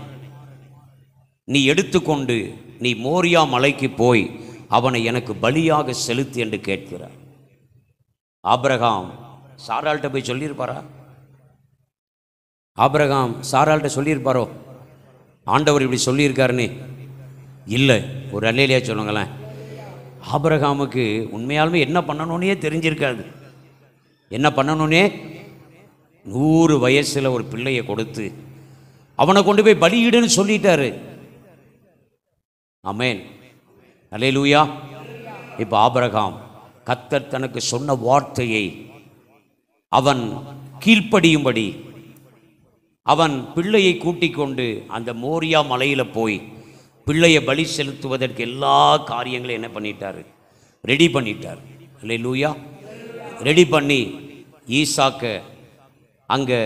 நீ எடுத்துக்கொண்டு நீ மோரியா மலைக்கு போய் அவனை எனக்கு பலியாக செலுத்து என்று கேட்கிறார். ஆபிரகாம் சாராள்கிட்ட போய் சொல்லியிருப்பாரா? ஆபிரகாம் சாராள்கிட்ட சொல்லியிருப்பாரோ ஆண்டவர் இப்படி சொல்லியிருக்காருன்னு? இல்லை. ஒரு அல்லேலூயா சொல்லுங்களேன். ஆபிரகாமுக்கு உண்மையாலுமே என்ன பண்ணணுன்னே தெரிஞ்சிருக்காது. என்ன பண்ணணுன்னே 100 வயசில் ஒரு பிள்ளையை கொடுத்து அவனை கொண்டு போய் பலியிடுன்னு சொல்லிட்டாரு. ஆமென். அல்லேலூயா. இப்போ ஆபிரகாம் கர்த்தர் தனக்கு சொன்ன வார்த்தையை அவன் கீழ்ப்படியும்படி அவன் பிள்ளையை கூட்டிக் கொண்டு அந்த மோரியா மலையில் போய் பிள்ளையை பலி செலுத்துவதற்கு எல்லா காரியங்களையும் என்ன பண்ணிட்டார்? ரெடி பண்ணிட்டார். அல்லேலூயா. ரெடி பண்ணி ஈசாக்க அங்கே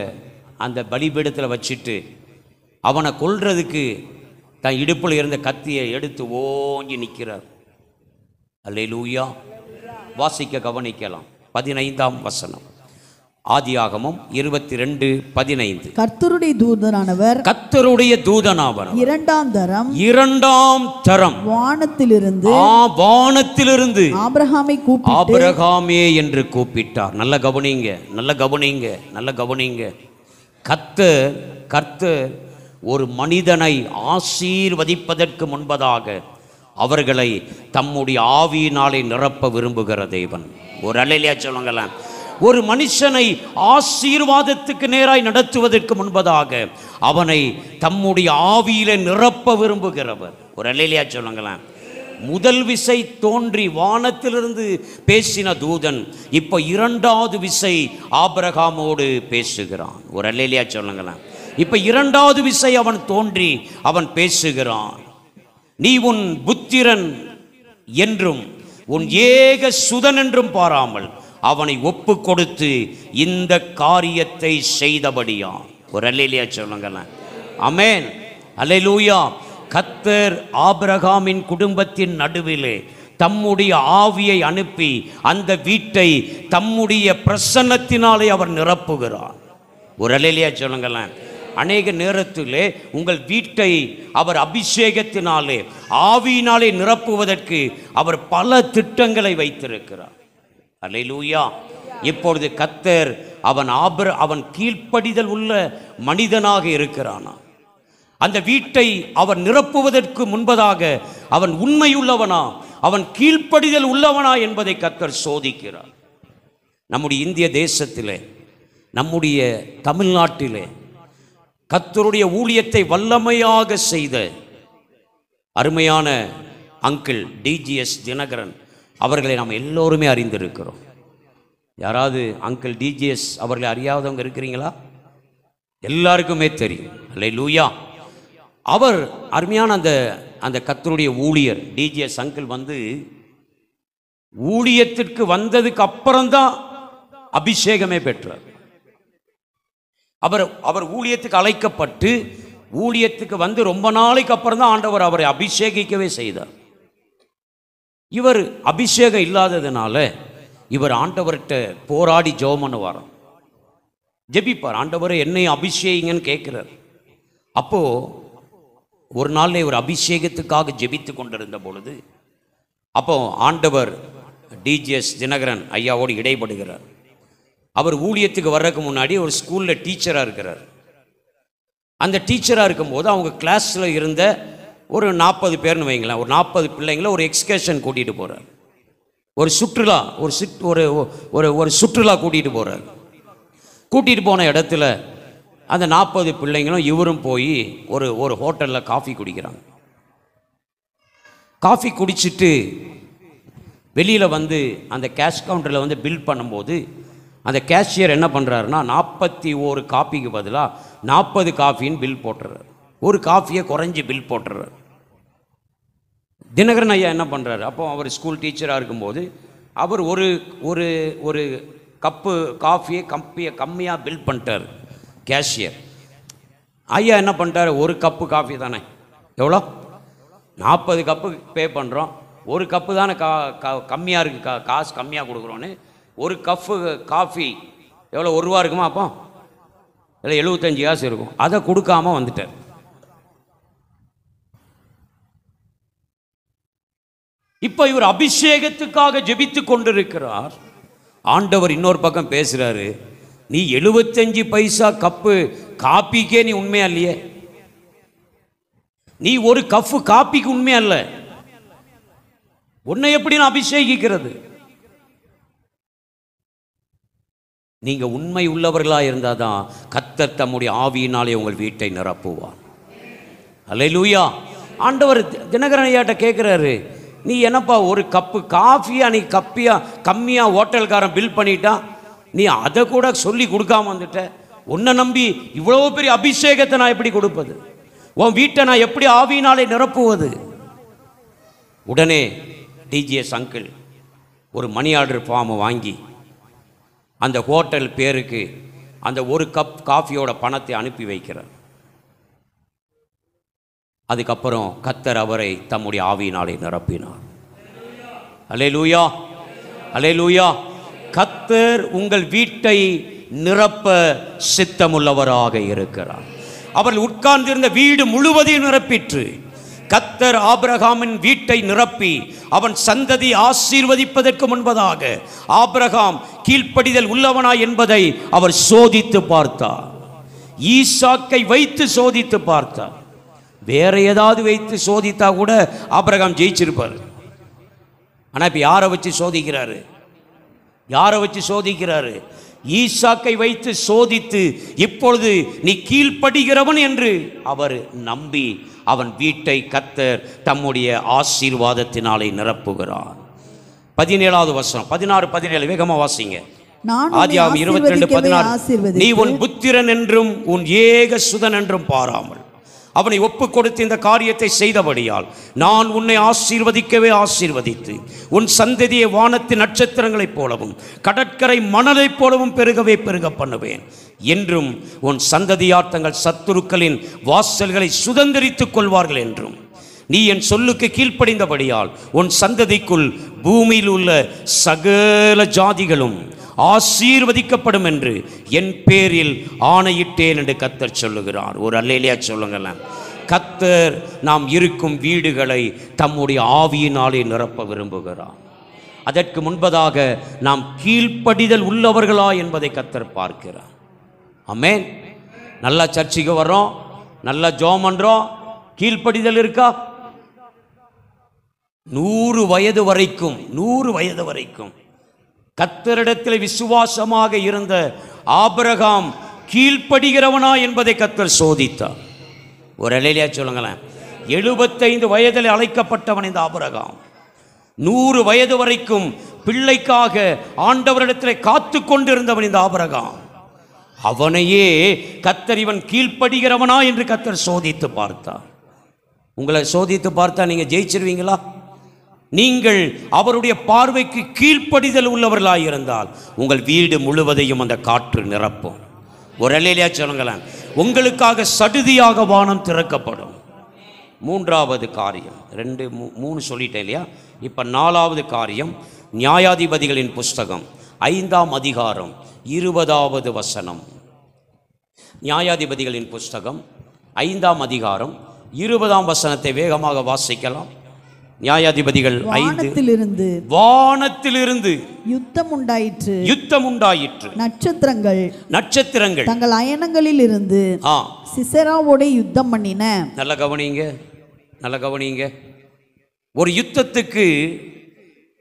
அந்த பலிபீடத்தில் வச்சுட்டு அவனை கொல்றதுக்கு தன் இடுப்பில் இருந்த கத்தியை எடுத்து ஓங்கி நிற்கிறார். அல்லேலூயா. வாசிக்க கவனிக்கலாம். 15ஆம் வசனம், ஆதியாகமம் 22:15. கர்த்தருடைய தூதனானவர் இரண்டாம் தரம் வானத்திலிருந்து ஆபிரகாமை கூப்பிட்டு ஆபிரகாமே என்று கூப்பிட்டார். நல்ல கவனிங்க, நல்ல கவனிங்க, நல்ல கவனிங்க. கர்த்தர் ஒரு மனிதனை ஆசீர்வதிப்பதற்கு முன்பதாக அவர்களை தம்முடைய ஆவியினாலே நிரப்ப விரும்புகிற தேவன். ஒரு அல்லேலூயா சொல்லுங்களேன். ஒரு மனுஷனை ஆசீர்வாதத்துக்கு நேராய் நடத்துவதற்கு முன்பதாக அவனை தம்முடைய ஆவியிலே நிரப்ப விரும்புகிறவர். ஒரு அல்லேலூயா சொல்லுங்களேன். முதல் விசை தோன்றி வானத்திலிருந்து பேசின தூதன் இப்போ 2வது விசை ஆபிரகாமோடு பேசுகிறான். ஒரு அல்லேலூயா சொல்லுங்களேன். இப்போ 2வது விசை அவன் தோன்றி அவன் பேசுகிறான். நீ உன் புத்திரன் என்றும் உன் ஏக சுதன் என்றும் பாராமல் அவனை ஒப்பு கொடுத்து இந்த காரியத்தை செய்தபடியான். ஒரு அல்லேலூயா சொல்லுங்களேன். ஆமென். அல்லேலூயா. கர்த்தர் ஆபிரகாமின் குடும்பத்தின் நடுவிலே தம்முடைய ஆவியை அனுப்பி அந்த வீட்டை தம்முடைய பிரசன்னத்தினாலே அவர் நிரப்புகிறார். ஒரு அல்லேலூயா சொல்லுங்களேன். அநேக நேரத்திலே உங்கள் வீட்டை அவர் அபிஷேகத்தினாலே ஆவியினாலே நிரப்புவதற்கு அவர் பல திட்டங்களை வைத்திருக்கிறார். அல்லேலூயா. இப்பொழுது கர்த்தர் அவன் கீழ்ப்படிதல் உள்ள மனிதனாக இருக்கிறானா? அந்த வீட்டை அவர் நிரப்புவதற்கு முன்பதாக அவன் உண்மையுள்ளவனா, அவன் கீழ்ப்படிதல் உள்ளவனா என்பதை கர்த்தர் சோதிக்கிறார். நம்முடைய இந்திய தேசத்திலே, நம்முடைய தமிழ்நாட்டிலே கர்த்தருடைய ஊழியத்தை வல்லமையாக செய்த அருமையான அங்கிள் டிஜிஎஸ் தினகரன் அவர்களை நாம் எல்லோருமே அறிந்திருக்கிறோம். யாராவது அங்கிள் டிஜிஎஸ் அவர்களை அறியாதவங்க இருக்கிறீங்களா? எல்லாருக்குமே தெரியும். அல்லேலூயா. அவர் அருமையான அந்த கர்த்தருடைய ஊழியர் டிஜிஎஸ் அங்கிள் ஊழியத்திற்கு வந்ததுக்கு அப்புறம்தான் அபிஷேகமே பெற்றார். அவர் ஊழியத்துக்கு அழைக்கப்பட்டு ஊழியத்துக்கு வந்து ரொம்ப நாளைக்கு அப்புறம் தான் ஆண்டவர் அவரை அபிஷேகிக்கவே செய்தார். இவர் அபிஷேகம் இல்லாததுனால இவர் ஆண்டவர்கிட்ட போராடி ஜெபம் பண்ணுவார், ஜெபிப்பார். ஆண்டவரை என்னையும் அபிஷேகங்கன்னு கேட்கிறார். அப்போ ஒரு நாளில் இவர் அபிஷேகத்துக்காக ஜெபித்து கொண்டிருந்த பொழுது அப்போ ஆண்டவர் டிஜிஎஸ் தினகரன் ஐயாவோடு இடைப்படுகிறார். அவர் ஊழியத்துக்கு வர்றதுக்கு முன்னாடி ஒரு ஸ்கூலில் டீச்சராக இருக்கிறார். அந்த டீச்சராக இருக்கும்போது அவங்க கிளாஸில் இருந்த ஒரு 40 பேர்னு வைங்களேன், ஒரு 40 பிள்ளைங்களை ஒரு எக்ஸ்கர்ஷன் கூட்டிகிட்டு போகிறார். ஒரு சுற்றுலா கூட்டிகிட்டு போகிறார். கூட்டிகிட்டு போன இடத்துல அந்த 40 பிள்ளைங்களும் இவரும் போய் ஒரு ஹோட்டலில் காஃபி குடிக்கிறாங்க. காஃபி குடிச்சிட்டு வெளியில் வந்து அந்த கேஷ் கவுண்டரில் வந்து பில் பண்ணும்போது அந்த கேஷியர் என்ன பண்ணுறாருன்னா 41 காஃபிக்கு பதிலாக 40 காஃபின்னு பில் போட்டுறாரு. ஒரு காஃபியை குறைஞ்சி பில் போட்டுறாரு. தினகரன் ஐயா என்ன பண்ணுறாரு, அப்போ அவர் ஸ்கூல் டீச்சராக இருக்கும்போது அவர் ஒரு ஒரு ஒரு கப்பு காஃபியை கம்மியாக பில் பண்ணிட்டார் கேஷியர். ஐயா என்ன பண்ணிட்டார், ஒரு கப்பு காஃபி தானே, எவ்வளோ 40 கப்பு பே பண்ணுறோம், ஒரு கப்பு தானே கம்மியாக இருக்குது, காசு கம்மியாக கொடுக்குறோன்னு ஒரு கப்பு காஃபி எவ்வளோ, 1 ரூபா இருக்குமா, அப்போ இல்லை 75 காசு இருக்கும், அதை கொடுக்காம வந்துட்டார். இப்போ இவர் அபிஷேகத்துக்காக ஜெபித்து கொண்டிருக்கிறார். ஆண்டவர் இன்னொரு பக்கம் பேசுகிறாரு, நீ 75 பைசா கப்பு காப்பிக்கே நீ உண்மையா இல்லையே, நீ ஒரு கப்பு காப்பிக்கு உண்மையா இல்ல, உன்னை எப்படி நான் அபிஷேகிக்கிறது? நீங்க உண்மை உள்ளவர்களா இருந்தாதான் கர்த்தர் தம்முடைய ஆவியினாலே உங்கள் வீட்டை நிரப்புவார். அல்லேலூயா. ஆண்டவர் தினகரன் ஐயாட்ட கேட்குறாரு, நீ என்னப்பா ஒரு கப்பு காஃபியா நீ கம்மியாக ஹோட்டல்காரன் பில் பண்ணிட்டான், நீ அதை கூட சொல்லி கொடுக்காம வந்துட்ட, உன்னை நம்பி இவ்வளோ பெரிய அபிஷேகத்தை நான் எப்படி கொடுப்பது, உன் வீட்டை நான் எப்படி ஆவியினாலே நிரப்புவது? உடனே டிஜிஎஸ் அங்கிள் ஒரு மணி ஆர்டர் ஃபார்மை வாங்கி அந்த ஹோட்டல் பேருக்கு அந்த ஒரு கப் காஃபியோட பணத்தை அனுப்பி வைக்கிறார். அதுக்கப்புறம் கர்த்தர் அவரை தம்முடைய ஆவியினாலே நிரப்பினார். அல்லேலூயா, அல்லேலூயா. கர்த்தர் உங்கள் வீட்டை நிரப்ப சித்தமுள்ளவராக இருக்கிறார். அவர்கள் உட்கார்ந்திருந்த வீடு முழுவதையும் நிரப்பிற்று. கர்த்தர் ஆபிரகாமின் வீட்டை நிரப்பி அவன் சந்ததி ஆசீர்வதிப்பதற்கு முன்பதாக ஆபிரகாம் கீழ்ப்படிதல் உள்ளவனா என்பதை அவர் சோதித்து பார்த்தார். ஈசாக்கை வைத்து சோதித்து பார்த்தார். வேற ஏதாவது வைத்து சோதித்தா கூட ஆபிரகாம் ஜெயிச்சிருப்பார். ஆனால் இப்போ யாரை வச்சு சோதிக்கிறாரு? யாரை வச்சு சோதிக்கிறாரு? ஈசாக்கை வைத்து சோதித்து இப்பொழுது நீ கீழ்ப்படுகிறவன் என்று அவர் நம்பி அவன் வீட்டை கர்த்தர் தம்முடைய ஆசீர்வாதத்தினாலே நிரப்புகிறார். 17வது வசனம், 16, 17 வேகமாக வாசிங்க. ஆதியாகமம் 22:16, நீ உன் புத்திரன் என்றும் உன் ஏக சுதன் என்றும் பாராமல் அவனை ஒப்புக் கொடுத்து இந்த காரியத்தை செய்தபடியால் நான் உன்னை ஆசீர்வதிக்கவே ஆசீர்வதித்து உன் சந்ததியை வானத்தின் நட்சத்திரங்களைப் போலவும் கடற்கரை மணலைப் போலவும் பெருகவே பெருக பண்ணுவேன் என்றும் உன் சந்ததியார் தங்கள் சத்துருக்களின் வாசல்களை சுதந்திரித்துக் கொள்வார்கள் என்றும் நீ என் சொல்லுக்கு கீழ்ப்படிந்தபடியால் உன் சந்ததிக்குள் பூமியில் உள்ள சகல ஜாதிகளும் ஆசீர்வதிக்கப்படும் என்று என் பேரில் ஆணையிட்டேன் என்று கர்த்தர் சொல்லுகிறார். ஒரு அல்லேலூயா சொல்லுங்களேன். கர்த்தர் நாம் இருக்கும் வீடுகளை தம்முடைய ஆவியினாலே நிரப்ப விரும்புகிறார். அதற்கு முன்பதாக நாம் கீழ்ப்படிதல் உள்ளவர்களா என்பதை கர்த்தர் பார்க்கிறார். ஆமென். நல்லா சர்ச்சுக்கு வர்றோம், நல்லா ஜெபம் பண்றோம், கீழ்ப்படிதல் இருக்கா? 100 வயது வரைக்கும் கர்த்தரிடத்தில் விசுவாசமாக இருந்த ஆபிரகாம் கீழ்ப்படுகிறவனா என்பதை கர்த்தர் சோதித்தார். ஒரு அல்லேலூயா சொல்லுங்களேன். 75 வயதில் அழைக்கப்பட்டவன் இந்த ஆபிரகாம். 100 வயது வரைக்கும் பிள்ளைக்காக ஆண்டவரிடத்தில் காத்து கொண்டிருந்தவன் இந்த ஆபிரகாம். அவனையே கர்த்தர் இவன் கீழ்ப்படுகிறவனா என்று கர்த்தர் சோதித்து பார்த்தார். உங்களை சோதித்து பார்த்தா நீங்க ஜெயிச்சிருவீங்களா? நீங்கள் அவருடைய பார்வைக்கு கீழ்ப்படிதல் உள்ளவர்களாக இருந்தால் உங்கள் வீடு முழுவதையும் அந்த காற்று நிரப்பும். ஒரு அல்லேலூயா சொல்லுங்களேன். உங்களுக்காக சடுதியாக வானம் திறக்கப்படும். 3வது காரியம், 2 3 சொல்லிட்டேன் இல்லையா? இப்போ 4வது காரியம், நியாயாதிபதிகளின் புஸ்தகம் 5ஆம் அதிகாரம் 20வது வசனம். நியாயாதிபதிகளின் புஸ்தகம் 5ஆம் அதிகாரம் 20ஆம் வசனத்தை வேகமாக வாசிக்கலாம். நியாயாதிபதிகள் 5, வானத்திலிருந்து யுத்தம் உண்டாயிற்று, நட்சத்திரங்கள் தங்கள் அயனங்களில் இருந்து சிசெராவோட யுத்தம் பண்ணின. நல்ல கவனிங்க. ஒரு யுத்தத்துக்கு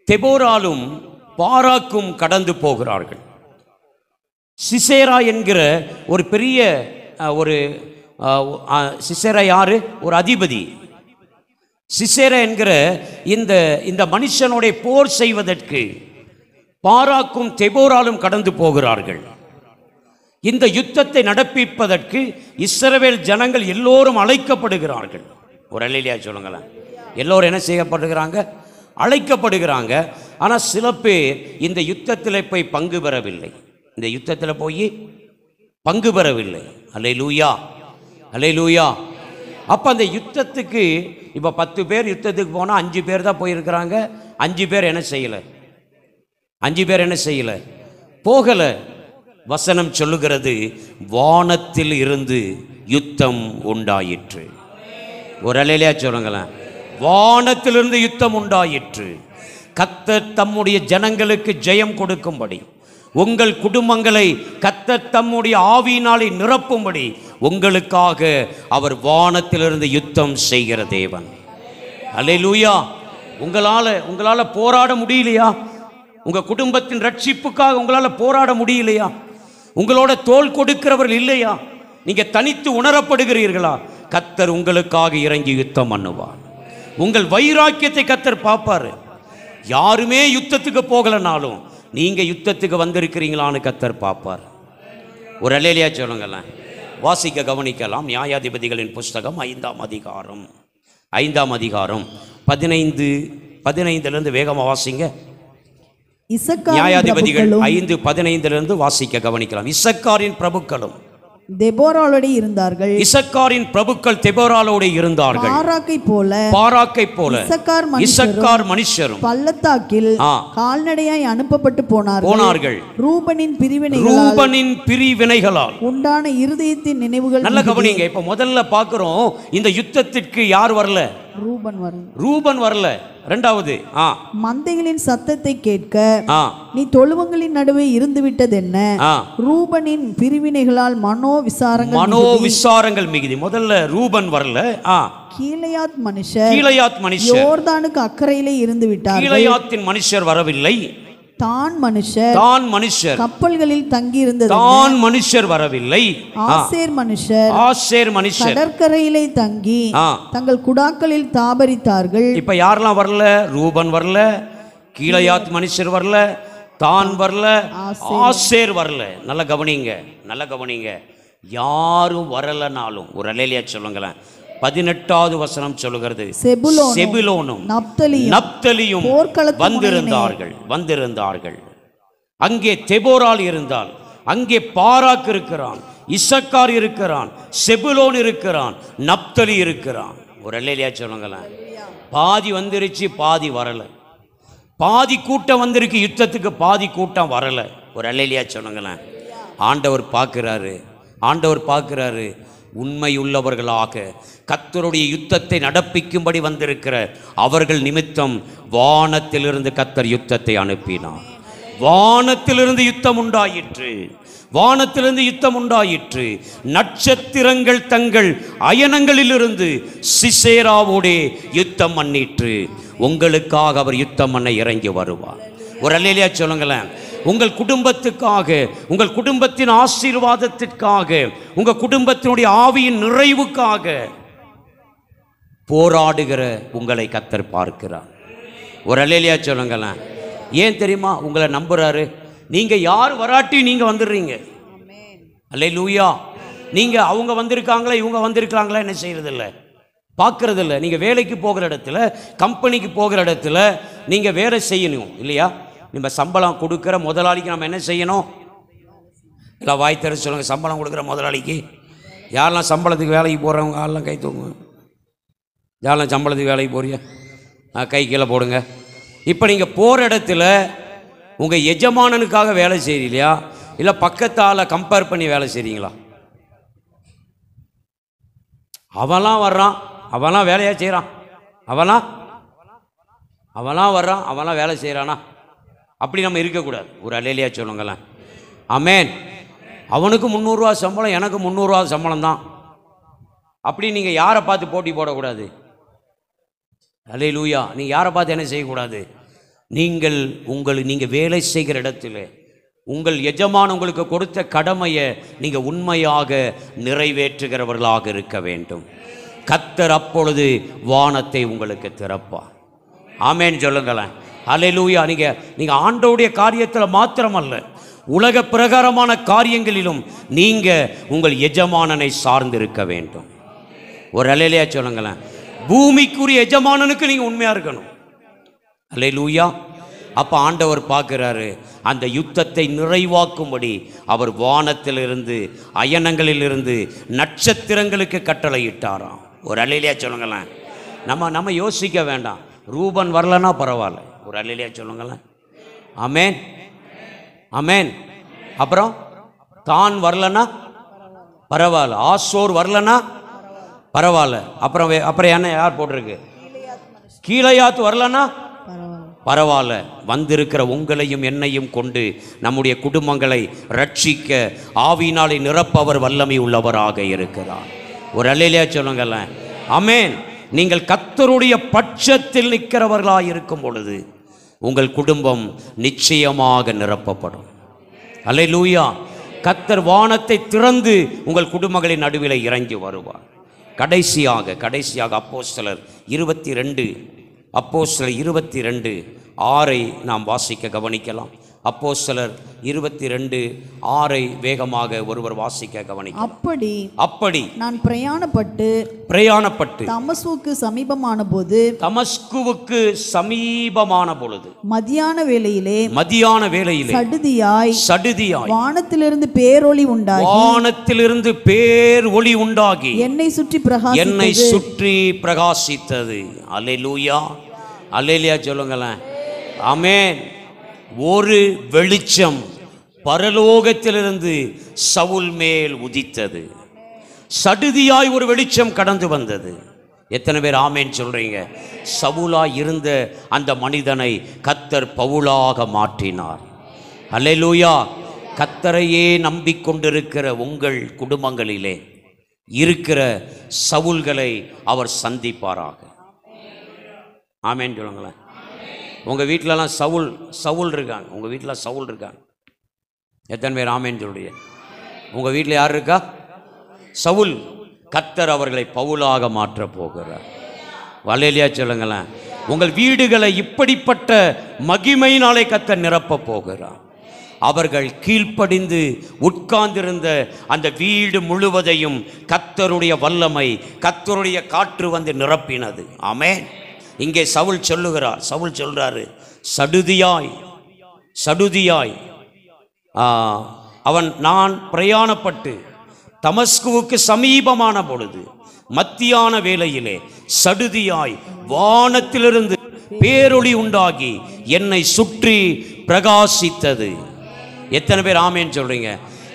தெபோராலும் பாராக்கும் கடந்து போகிறார்கள். சிசேரா என்கிற ஒரு பெரிய ஒரு சிசேரா யாரு? ஒரு அதிபதி. சிசேரா என்கிற இந்த மனுஷனுடைய போர் செய்வதற்கு பாராக்கும் தெபோராலும் கடந்து போகிறார்கள். இந்த யுத்தத்தை நடப்பிப்பதற்கு இஸ்ரவேல் ஜனங்கள் எல்லோரும் அழைக்கப்படுகிறார்கள். ஒரு அல்லேலூயா சொல்லுங்களேன். எல்லோரும் என்ன செய்யப்படுகிறாங்க? அழைக்கப்படுகிறாங்க. ஆனால் சில பேர் இந்த யுத்தத்தில் போய் பங்கு பெறவில்லை. இந்த யுத்தத்தில் போய் பங்கு பெறவில்லை. அல்லேலூயா, அல்லேலூயா. அப்போ அந்த யுத்தத்துக்கு இப்போ 10 பேர் யுத்தத்துக்கு போனால் 5 பேர் தான் போயிருக்கிறாங்க. 5 பேர் என்ன செய்யலை? 5 பேர் என்ன செய்யலை? போகலை. வசனம் சொல்லுகிறது, வானத்தில் இருந்து யுத்தம் உண்டாயிற்று. ஒரு அல்லேலூயா சொல்லுங்களேன். வானத்திலிருந்து யுத்தம் உண்டாயிற்று. கர்த்தர் தம்முடைய ஜனங்களுக்கு ஜெயம் கொடுக்கும்படி, உங்கள் குடும்பங்களை கர்த்தர் தம்முடைய ஆவியினாலே நிரப்பும்படி உங்களுக்காக அவர் வானத்திலிருந்து யுத்தம் செய்கிற தேவன். அல்லேலூயா. உங்களால் போராட முடியலையா? உங்கள் குடும்பத்தின் ரட்சிப்புக்காக உங்களால் போராட முடியலையா? உங்களோட தோள் கொடுக்கிறவர்கள் இல்லையா? நீங்கள் தனித்து உணரப்படுகிறீர்களா? கர்த்தர் உங்களுக்காக இறங்கி யுத்தம் பண்ணுவார். உங்கள் வைராக்கியத்தை கர்த்தர் பார்ப்பார். யாருமே யுத்தத்துக்கு போகலனாலும் நீங்கள் யுத்தத்துக்கு வந்திருக்கிறீங்களான்னு கர்த்தர் பார்ப்பார். ஒரு அல்லேலூயா சொல்லுங்களேன். வாசிக்க கவனிக்கலாம். நியாயாதிபதிகளின் புஸ்தகம் 5ஆம் அதிகாரம் 15 வேகமாக வாசிங்க. நியாயாதிபதிகள் 5:15 வாசிக்க கவனிக்கலாம். இசக்காரின் பிரபுக்களும் தெபோராளோடு இருந்தார்கள். இசக்காரின் பிரபுக்கள் தெபோராளோடு இருந்தார்கள். பாராக்கை போல இசக்கார் மனுஷரும் பள்ளத்தாக்கில் கால்நடையாய் அனுப்பப்பட்டு போனார்கள். ரூபனின் பிரிவினைகளால் உண்டான இருதயத்தின் நினைவுகள். நல்ல கவனிங்க. இப்ப முதல்ல பார்க்கிறோம், இந்த யுத்தத்திற்கு யார் வரல? ரூபன் வரல. இரண்டாவது, மந்தைகளின் சத்தத்தை கேட்க நீ தொழுவங்களின் நடுவே இருந்து விட்டது என்ன? ரூபனின் பிரிவினைகளால் மனோவிசாரங்கள் மிகுதி. முதல்ல ரூபன் வரல. கீலேயாத் மனுஷர் யோர்தானுக்கு அக்கறையிலே இருந்து விட்டார். கீலேயாத்தின் மனுஷர் வரவில்லை. தான் மனுஷர் கப்பல்களில் தங்கி இருந்தது. தான் மனுஷர் வரவில்லை. ஆசேர் மனுஷர் கடற்கரையிலே தங்கி தங்கள் குடாக்களில் தாபரித்தார்கள். இப்ப யாரெல்லாம் வரல? ரூபன் வரல, கீலேயாத் மனுஷர் வரல, தான் வரல, ஆசேர் வரல. நல்ல கவனிங்க. யாரும் வரலனாலும் ஒரு அல்லேலூயா சொல்லுங்களேன். 18வது வசனம் சொல்லுகிறது, செபுலோனும் நப்தலியும் வந்திருந்தார்கள். அங்கே தெபோரால் இருந்தால், அங்கே பாராக் இருக்கிறான், இசக்கார் இருக்கிறான், செபுலோன் இருக்கிறான், நப்தலி இருக்கிறான். ஒரு அல்லேலூயா சொல்லுங்களேன். பாதி வந்துருச்சு, பாதி வரல. பாதி கூட்டம் வந்திருக்கு யுத்தத்துக்கு, பாதி கூட்டம் வரல. ஒரு அல்லேலூயா சொல்லுங்களேன். ஆண்டவர் பார்க்கிறாரு. உண்மையுள்ளவர்களாக கர்த்தருடைய யுத்தத்தை நடப்பிக்கும்படி வந்திருக்கிற அவர்கள் நிமித்தம் வானத்திலிருந்து கர்த்தர் யுத்தத்தை அனுப்பினார். வானத்திலிருந்து யுத்தம் உண்டாயிற்று. நட்சத்திரங்கள் தங்கள் அயனங்களிலிருந்து சிசேராவோடே யுத்தம் பண்ணிற்று. உங்களுக்காக அவர் யுத்தம் பண்ண இறங்கி வருவார். ஒரு அல்லேலூயா சொல்லுங்களேன். உங்கள் குடும்பத்துக்காக, உங்கள் குடும்பத்தின் ஆசீர்வாதத்திற்காக, உங்கள் குடும்பத்தினுடைய ஆவியின் நிறைவுக்காக போராடுகிற உங்களை கர்த்தர் பார்க்கிறார். ஒரு அல்லேலூயா சொல்லுங்களேன். ஏன் தெரியுமா? உங்களை நம்புறாரு. நீங்க யார் வராட்டி நீங்க வந்துடுறீங்க. அல்லேலூயா. நீங்க அவங்க வந்திருக்காங்களா, இவங்க வந்திருக்காங்களா என்ன செய்யறதில்ல, பார்க்கறதில்ல. நீங்க வேலைக்கு போகிற இடத்துல, கம்பெனிக்கு போகிற இடத்துல நீங்க வேலை செய்யணும் இல்லையா? நம்ம சம்பளம் கொடுக்குற முதலாளிக்கு நம்ம என்ன செய்யணும்? இல்லை வாய் தர சொல்லுங்கள். சம்பளம் கொடுக்குற முதலாளிக்கு யாரெல்லாம் சம்பளத்துக்கு வேலைக்கு போகிறவங்க ஆள்லாம் கை தூங்க. யாரெல்லாம் சம்பளத்துக்கு வேலைக்கு போறியா? கை கீழே போடுங்க. இப்போ நீங்கள் போகிற இடத்துல உங்கள் எஜமானனுக்காக வேலை செய்கிறீங்களா, இல்லை பக்கத்தால் கம்பேர் பண்ணி வேலை செய்கிறீங்களா? அவன்லாம் வர்றான், அவன்லாம் வேலையாக செய்கிறான், அவன்லாம் வர்றான், அவன்லாம் வேலை செய்கிறானா? அப்படி நம்ம இருக்கக்கூடாது. ஒரு அல்லேலூயா சொல்லுங்களேன். ஆமென். அவனுக்கு 300 ரூபா சம்பளம், எனக்கு 300 ரூபா சம்பளம் தான். அப்படி நீங்கள் யாரை பார்த்து போட்டி போடக்கூடாது. அல்லேலூயா. நீங்கள் யாரை பார்த்து என்ன செய்யக்கூடாது. நீங்கள் வேலை செய்கிற இடத்துல உங்கள் எஜமான் உங்களுக்கு கொடுத்த கடமையை நீங்கள் உண்மையாக நிறைவேற்றுகிறவர்களாக இருக்க வேண்டும். கர்த்தர் அப்பொழுது வானத்தை உங்களுக்கு திறப்பார். ஆமேன் சொல்லுங்களேன். அல்லேலூயா. நீங்கள் ஆண்டவருடைய காரியத்தில் மாத்திரமல்ல, உலக பிரகாரமான காரியங்களிலும் நீங்கள் உங்கள் எஜமானனை சார்ந்திருக்க வேண்டும். ஒரு அல்லேலூயா சொல்லுங்களேன். பூமிக்குரிய எஜமானனுக்கு நீங்கள் உண்மையாக இருக்கணும். அல்லேலூயா. அப்போ ஆண்டவர் பார்க்குறாரு, அந்த யுத்தத்தை நிறைவாக்கும்படி அவர் வானத்திலிருந்து அயனங்களிலிருந்து நட்சத்திரங்களுக்கு கட்டளையிட்டாராம். ஒரு அல்லேலூயா சொல்லுங்களேன். நம்ம யோசிக்க வேண்டாம். ரூபன் வரலன்னா பரவாயில்ல. ஒரு அல்லேலூயா சொல்லுங்களேன். ஆமேன் ஆமேன். அப்புறம் தான் வரலன்னா பரவாயில்ல. ஆசோர் வரலன்னா பரவாயில்ல. அப்புறம் என்ன யார் போட்டிருக்கு? கீழையாத்து வரலன்னா பரவாயில்ல. வந்திருக்கிற உங்களையும் என்னையும் கொண்டு நம்முடைய குடும்பங்களை ரட்சிக்க ஆவியினாலே நிரப்பவர் வல்லமை உள்ளவராக இருக்கிறார். ஒரு அல்லேலூயா சொல்லுங்களேன். ஆமென். நீங்கள் கர்த்தருடைய பட்சத்தில் நிற்கிறவர்களாக இருக்கும் பொழுது உங்கள் குடும்பம் நிச்சயமாக நிரப்பப்படும். அல்லேலூயா. கர்த்தர் வானத்தை திறந்து உங்கள் குடும்பங்களின் நடுவில் இறங்கி வருவார். கடைசியாக அப்போஸ்தலர் 22:6 நாம் வாசிக்க கவனிக்கலாம். அப்போஸ்தலர் 22:6 வேகமாக ஒருவர் வாசிக்க கவனிக்கலாம். அப்படி நான் பிரயாணப்பட்டு தமஸ்குவுக்கு சமீபமான பொழுது மத்தியான வேளையிலே சடுதியாய் வானத்திலிருந்து பேர் ஒளி உண்டாகி என்னை சுற்றி பிரகாசித்தது. அல்லேலூயா. அல்லேலூயா சொல்லுங்களேன். ஆமென். ஒரு வெளிச்சம் பரலோகத்திலிருந்து சவுல் மேல் உதித்தது. சடுதியாய் ஒரு வெளிச்சம் கடந்து வந்தது. எத்தனை பேர் ஆமேன் சொல்றீங்க? சவுலாய் இருந்த அந்த மனிதனை கர்த்தர் பவுலாக மாற்றினார். அல்லேலூயா. கர்த்தரையே நம்பிக்கொண்டிருக்கிற உங்கள் குடும்பங்களிலே இருக்கிற சவுல்களை அவர் சந்திப்பாராக. ஆமேன் சொல்லுங்களேன். உங்கள் வீட்டிலலாம் சவுல் இருக்காங்க. உங்கள் வீட்டில் சவுல் இருக்காங்க. எத்தனை பேர் ஆமேன் சொல்றீங்க? உங்கள் வீட்டில் யார் இருக்கா? சவுல். கர்த்தர் அவர்களை பவுலாக மாற்ற போகிறார். அல்லேலூயா சொல்லுங்களேன். உங்கள் வீடுகளை இப்படிப்பட்ட மகிமையினாலே கர்த்தர் நிரப்ப போகிறார். அவர்கள் கீழ்ப்படிந்து உட்கார்ந்திருந்த அந்த வீடு முழுவதையும் கர்த்தருடைய வல்லமை, கர்த்தருடைய காற்று வந்து நிரப்பினது. ஆமென். இங்கே சவுல் சொல்றாரு, சடுதியாய் நான் பிரயாணப்பட்டு தமஸ்குவுக்கு சமீபமான பொழுது மத்தியான வேளையிலே சடுதியாய் வானத்திலிருந்து பேரொளி உண்டாகி என்னை சுற்றி பிரகாசித்தது. எத்தனை பேர் ஆமேன் சொல்றீங்க?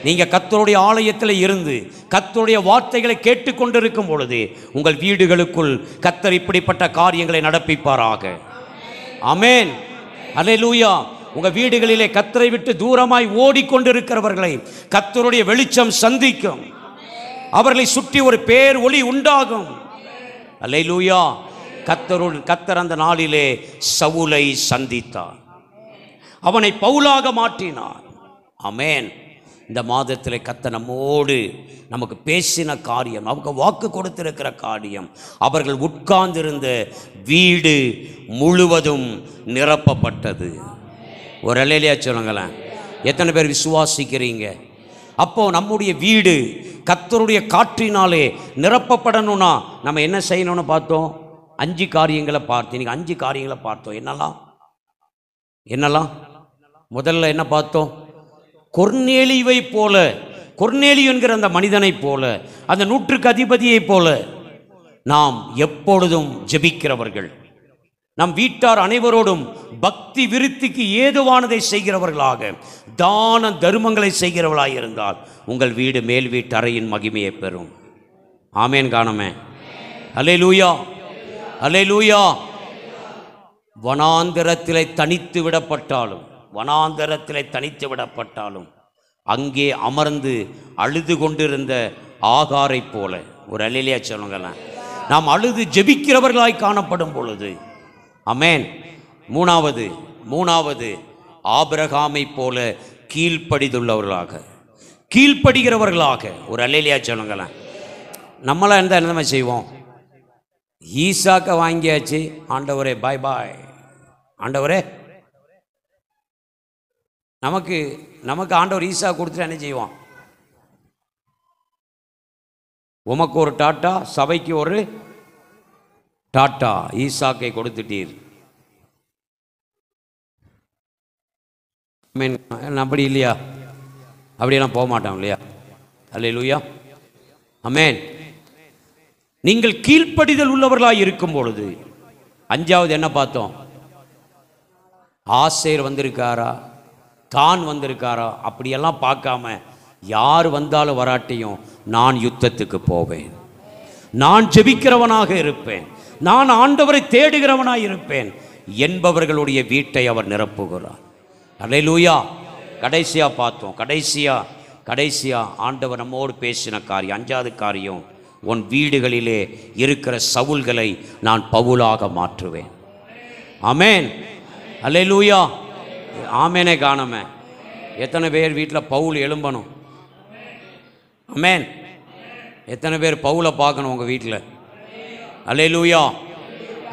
நீங்க கர்த்தருடைய ஆலயத்தில் இருந்து கர்த்தருடைய வார்த்தைகளை கேட்டுக்கொண்டிருக்கும் பொழுது உங்கள் வீடுகளுக்குள் கர்த்தர் இப்படிப்பட்ட காரியங்களை நடப்பிப்பாராக. ஆமென். அல்லேலூயா. உங்க வீடுகளிலே கர்த்தரை விட்டு தூரமாய் ஓடிக்கொண்டிருக்கிறவர்களை கர்த்தருடைய வெளிச்சம் சந்திக்கும். அவர்களை சுற்றி ஒரு பேர் ஒளி உண்டாகும். அல்லேலூயா. கர்த்தர் அந்த நாளிலே சவுலை சந்தித்தார். அவனை பவுலாக மாற்றினார். ஆமென். இந்த மாதத்தில் கர்த்தர் நம்மோடு நமக்கு பேசின காரியம், நமக்கு வாக்கு கொடுத்திருக்கிற காரியம், அவர்கள் உட்கார்ந்திருந்த வீடு முழுவதும் நிரப்பப்பட்டது. ஒரு அல்லேலூயா சொல்லுங்களேன். எத்தனை பேர் விசுவாசிக்கிறீங்க? அப்போ நம்முடைய வீடு கர்த்தருடைய காற்றினாலே நிரப்பப்படணும்னா நம்ம என்ன செய்யணும்னு பார்த்தோம்? 5 காரியங்களை பார்த்தோம். இன்னைக்கு 5 காரியங்களை பார்த்தோம். என்னெல்லாம்? முதல்ல என்ன பார்த்தோம்? கொர்நேலியுவை போல, கொர்நேலியு என்கிற அந்த மனிதனை போல, அந்த 100க்கு அதிபதியை போல நாம் எப்பொழுதும் ஜெபிக்கிறவர்கள், நம் வீட்டார் அனைவரோடும் பக்தி விருத்திக்கு ஏதுவானதை செய்கிறவர்களாக, தான தர்மங்களை செய்கிறவர்களாக இருந்தால் உங்கள் வீடு மேல் வீட்டு அறையின் மகிமையை பெறும். ஆமேன் காணமே. அல்லேலூயா. அல்லேலூயா. வனாந்தரத்திலே தனித்து விடப்பட்டாலும் அங்கே அமர்ந்து அழுது கொண்டிருந்த ஆகாரை போல, ஒரு அல்லேலூயா சொல்லுங்களேன், நாம் அழுது ஜெபிக்கிறவர்களாய் காணப்படும் பொழுது, ஆமென். மூணாவது ஆபிரகாமை போல கீழ்ப்படிந்துள்ளவர்களாக, கீழ்ப்படுகிறவர்களாக. ஒரு அல்லேலியா சொல்லுங்களேன். நம்மளாம் இருந்தால் என்ன செய்வோம்? ஈசாக்க வாங்கியாச்சு, ஆண்டவரே பாய் பாய், ஆண்டவரே நமக்கு நமக்கு ஆண்டவர் ஈசா கொடுத்துட்டு என்ன செய்வோம்? உமக்கு ஒரு டாட்டா, சபைக்கு ஒரு டாட்டா, ஈசாக்கை கொடுத்துட்டீர். அப்படி இல்லையா? அப்படியெல்லாம் போக மாட்டோம் இல்லையா? அல்லேலூயா, ஆமென். நீங்கள் கீழ்ப்படிதல் உள்ளவர்களாக இருக்கும் பொழுது, அஞ்சாவது என்ன பார்த்தோம்? ஆசேர் வந்திருக்காரா, தான் வந்திருக்காரா, அப்படியெல்லாம் பார்க்காம யார் வந்தாலும் வராட்டியும் நான் யுத்தத்துக்கு போவேன், நான் ஜெபிக்கிறவனாக இருப்பேன், நான் ஆண்டவரை தேடுகிறவனாக இருப்பேன் என்பவர்களுடைய வீட்டை அவர் நிரப்புகிறார். அல்லேலூயா. கடைசியா பார்த்தோம், கடைசியா ஆண்டவர் நம்மோடு பேசின காரியம், அஞ்சாவது காரியம், உன் வீடுகளிலே இருக்கிற சவுல்களை நான் பவுலாக மாற்றுவேன். ஆமென். அல்லேலூயா. ஆமேனே காணமே. எத்தனை பேர் வீட்டில் பவுல் எழும்பணும்? ஆமென். எத்தனை பேர் பவுலை பார்க்கணும் உங்கள் வீட்டில்? அல்லேலூயா,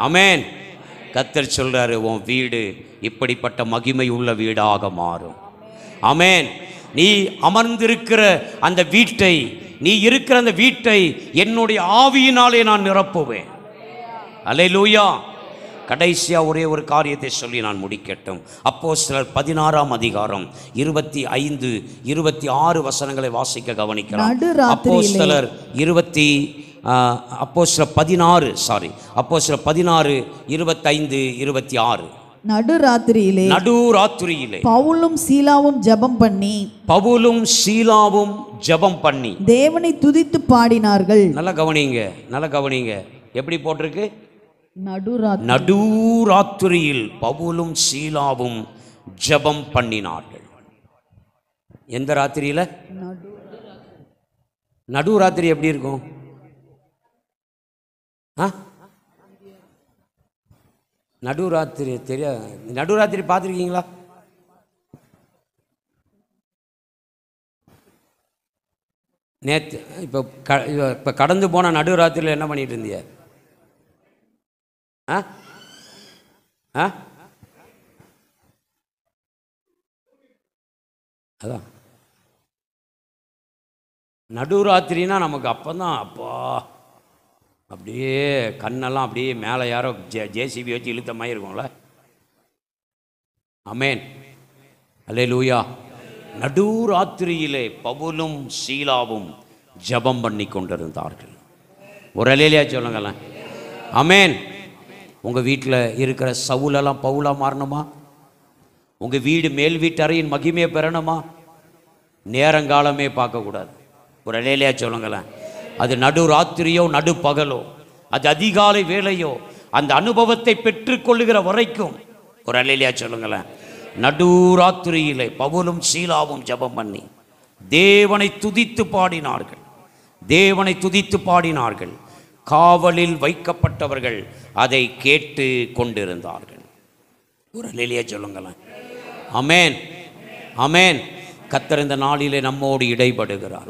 ஆமென். கர்த்தர் சொல்றாரு, உன் வீடு இப்படிப்பட்ட மகிமை உள்ள வீடாக மாறும். ஆமென். நீ அமர்ந்திருக்கிற அந்த வீட்டை, நீ இருக்கிற அந்த வீட்டை என்னுடைய ஆவியினாலே நான் நிரப்புவேன். அல்லேலூயா. கடைசியா ஒரே ஒரு காரியத்தை சொல்லி நான் முடிக்கட்டும். அப்போஸ்தலர் 16ஆம் அதிகாரம் 25, 26 வசனங்களை வாசிக்க கவனிக்கலாம். அப்போஸ்தலர் 16, 25, 26. நடுராத்திரியிலே பவுலும் சீலாவும் ஜெபம் பண்ணி தேவனை துதித்து பாடினார்கள். நல்லா கவனிங்க. எப்படி போட்டிருக்கு? நடுராத்திரியில் பவுலும் சீலாவும் ஜெபம் பண்ணினார்கள். எந்த ராத்திரியில? நடுராத்திரி எப்படி இருக்கும்? நடுராத்திரி தெரியாது. நடுராத்திரி பார்த்துருக்கீங்களா? நேற்று இப்போ கடந்து போன நடுராத்திரியில் என்ன பண்ணிட்டு இருந்தீங்க? அதான் நடுராத்திரினா நமக்கு அப்போதான், அப்பா அப்படியே கண்ணெல்லாம் அப்படியே மேலே யாரோ ஜேசிபி வச்சு இழுத்த மாதிரி இருக்கும்ல. ஆமென். அல்லேலூயா. நடுராத்திரியிலே பவுலும் சீலாவும் ஜெபம் பண்ணி கொண்டிருந்தார்கள். ஒரு அல்லேலூயா சொல்லுங்களேன். ஆமென். உங்கள் வீட்டில் இருக்கிற சவுலெல்லாம் பவுலா மாறணுமா? உங்கள் வீடு மேல் வீட்டு அறையின் மகிமையை பெறணுமா? நேரங்காலமே பார்க்கக்கூடாது. ஒரு அல்லேலூயா சொல்லுங்களேன். அது நடுராத்திரியோ நடுப்பகலோ, அது அதிகாலை வேளையோ, அந்த அனுபவத்தை பெற்றுக்கொள்ளுகிற வரைக்கும் ஒரு அல்லேலூயா சொல்லுங்களேன். நடுராத்திரியிலே பவுலும் சீலாவும் ஜெபம் பண்ணி தேவனை துதித்து பாடினார்கள். காவலில் வைக்கப்பட்டவர்கள் அதை கேட்டு கொண்டிருந்தார்கள். ஒரு அல்லேலூயா சொல்லுங்களேன். ஆமென், ஆமென். கர்த்தர் இந்த நாளிலே நம்மோடு இடைபடுகிறார்.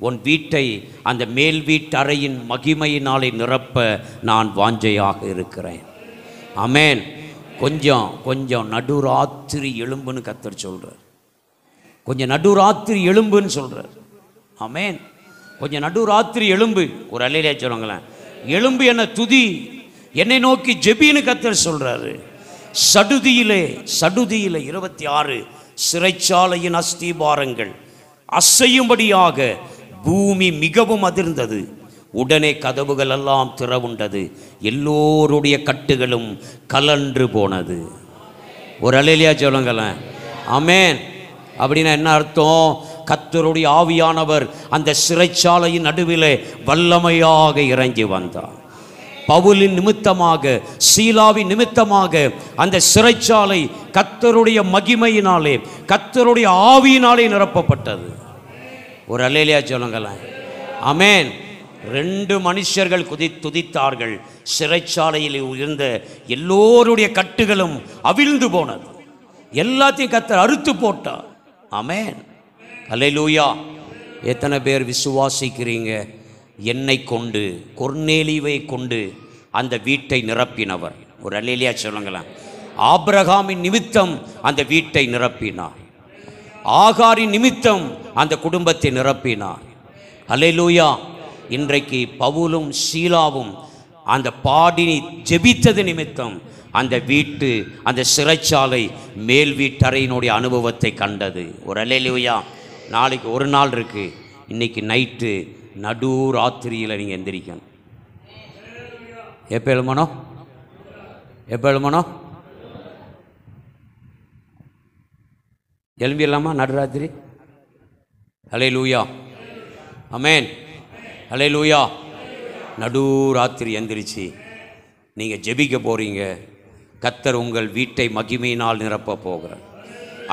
உன் வீட்டை அந்த மேல் வீட்டு அறையின் மகிமையினாலே நிரப்ப நான் வாஞ்சையாக இருக்கிறேன். ஆமென். கொஞ்சம் நடுராத்திரி எழும்புன்னு கர்த்தர் சொல்றார். கொஞ்சம் நடுராத்திரி எழும்புன்னு சொல்றார். ஆமென். கொஞ்சம் நடுராத்திரி எழும்பு. ஒரு அல்லேலூயா சொல்லுங்களேன். எழும்பு, என்ன துதி, என்னை நோக்கி ஜெபின்னு கர்த்தர் சொல்றாரு. சடுதியிலே 26 சிறைச்சாலையின் அஸ்திபாரங்கள் அசையும்படியாக பூமி மிகவும் அதிர்ந்தது. உடனே கதவுகள் எல்லாம் திறவுண்டது, எல்லோருடைய கட்டுகளும் கலன்று போனது. ஒரு அல்லேலூயா சொல்லுங்களேன். ஆமென். அப்படின்னா என்ன அர்த்தம்? கர்த்தருடைய ஆவியானவர் அந்த சிறைச்சாலையின் நடுவிலே வல்லமையாக இறங்கி வந்தார். பவுலின் நிமித்தமாக, சீலாவின் நிமித்தமாக அந்த சிறைச்சாலை கர்த்தருடைய மகிமையினாலே, கர்த்தருடைய ஆவியினாலே நிரப்பப்பட்டது. ஒரு அல்லேலூயா சொல்லுங்களேன். ஆமென். 2 மனுஷர்கள் துதித்தார்கள். சிறைச்சாலையில் இருந்த எல்லோருடைய கட்டுகளும் அவிழ்ந்து போனது. எல்லாத்தையும் கர்த்தர் அறுத்து போட்டார். ஆமென், அல்லேலூயா. எத்தனை பேர் விசுவாசிக்கிறீங்க? என்னை கொண்டு, கொர்நேலியுவை கொண்டு அந்த வீட்டை நிரப்பினவர். ஒரு அல்லேலூயா சொல்லுங்களேன். ஆபிரகாமின் நிமித்தம் அந்த வீட்டை நிரப்பினார். ஆகாரின் நிமித்தம் அந்த குடும்பத்தை நிரப்பினார். அல்லேலூயா. இன்றைக்கு பவுலும் சீலாவும் அந்த பாடி ஜெபித்தது நிமித்தம் அந்த வீட்டு, அந்த சிறைச்சாலை மேல் வீட்டறையினுடைய அனுபவத்தை கண்டது. ஒரு அல்லேலூயா. நாளைக்கு ஒரு நாள் இருக்கு. இன்னைக்கு நைட்டு நடு ராத்திரியில் நீங்கள் எந்திரிக்கணும். எப்போ எழுமணும்? எப்போ எழுமணும்? எழும்பிடலாமா நடுராத்திரி? அல்லேலூயா, ஆமென், அல்லேலூயா. நடு ராத்திரி எந்திரிச்சு நீங்கள் ஜெபிக்க போகிறீங்க. கர்த்தர் உங்கள் வீட்டை மகிமையினால் நிரப்ப போகிறார்.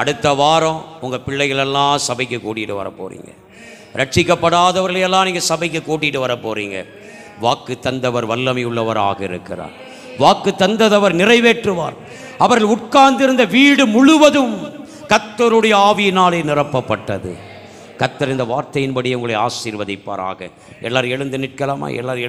அடுத்த வாரம் உங்கள் பிள்ளைகளெல்லாம் சபைக்கு கூட்டிகிட்டு வர போகிறீங்க. ரட்சிக்கப்படாதவர்களையெல்லாம் நீங்கள் சபைக்கு கூட்டிகிட்டு வர போகிறீங்க. வாக்கு தந்தவர் வல்லமை உள்ளவராக இருக்கிறார். வாக்கு தந்தவர் நிறைவேற்றுவார். அவர்கள் உட்கார்ந்திருந்த வீடு முழுவதும் கர்த்தருடைய ஆவியினாலே நிரப்பப்பட்டது. கர்த்தர் இந்த வார்த்தையின்படி உங்களை ஆசீர்வதிப்பாராக. எல்லாரும் எழுந்து நிற்கலாமா? எல்லாரும்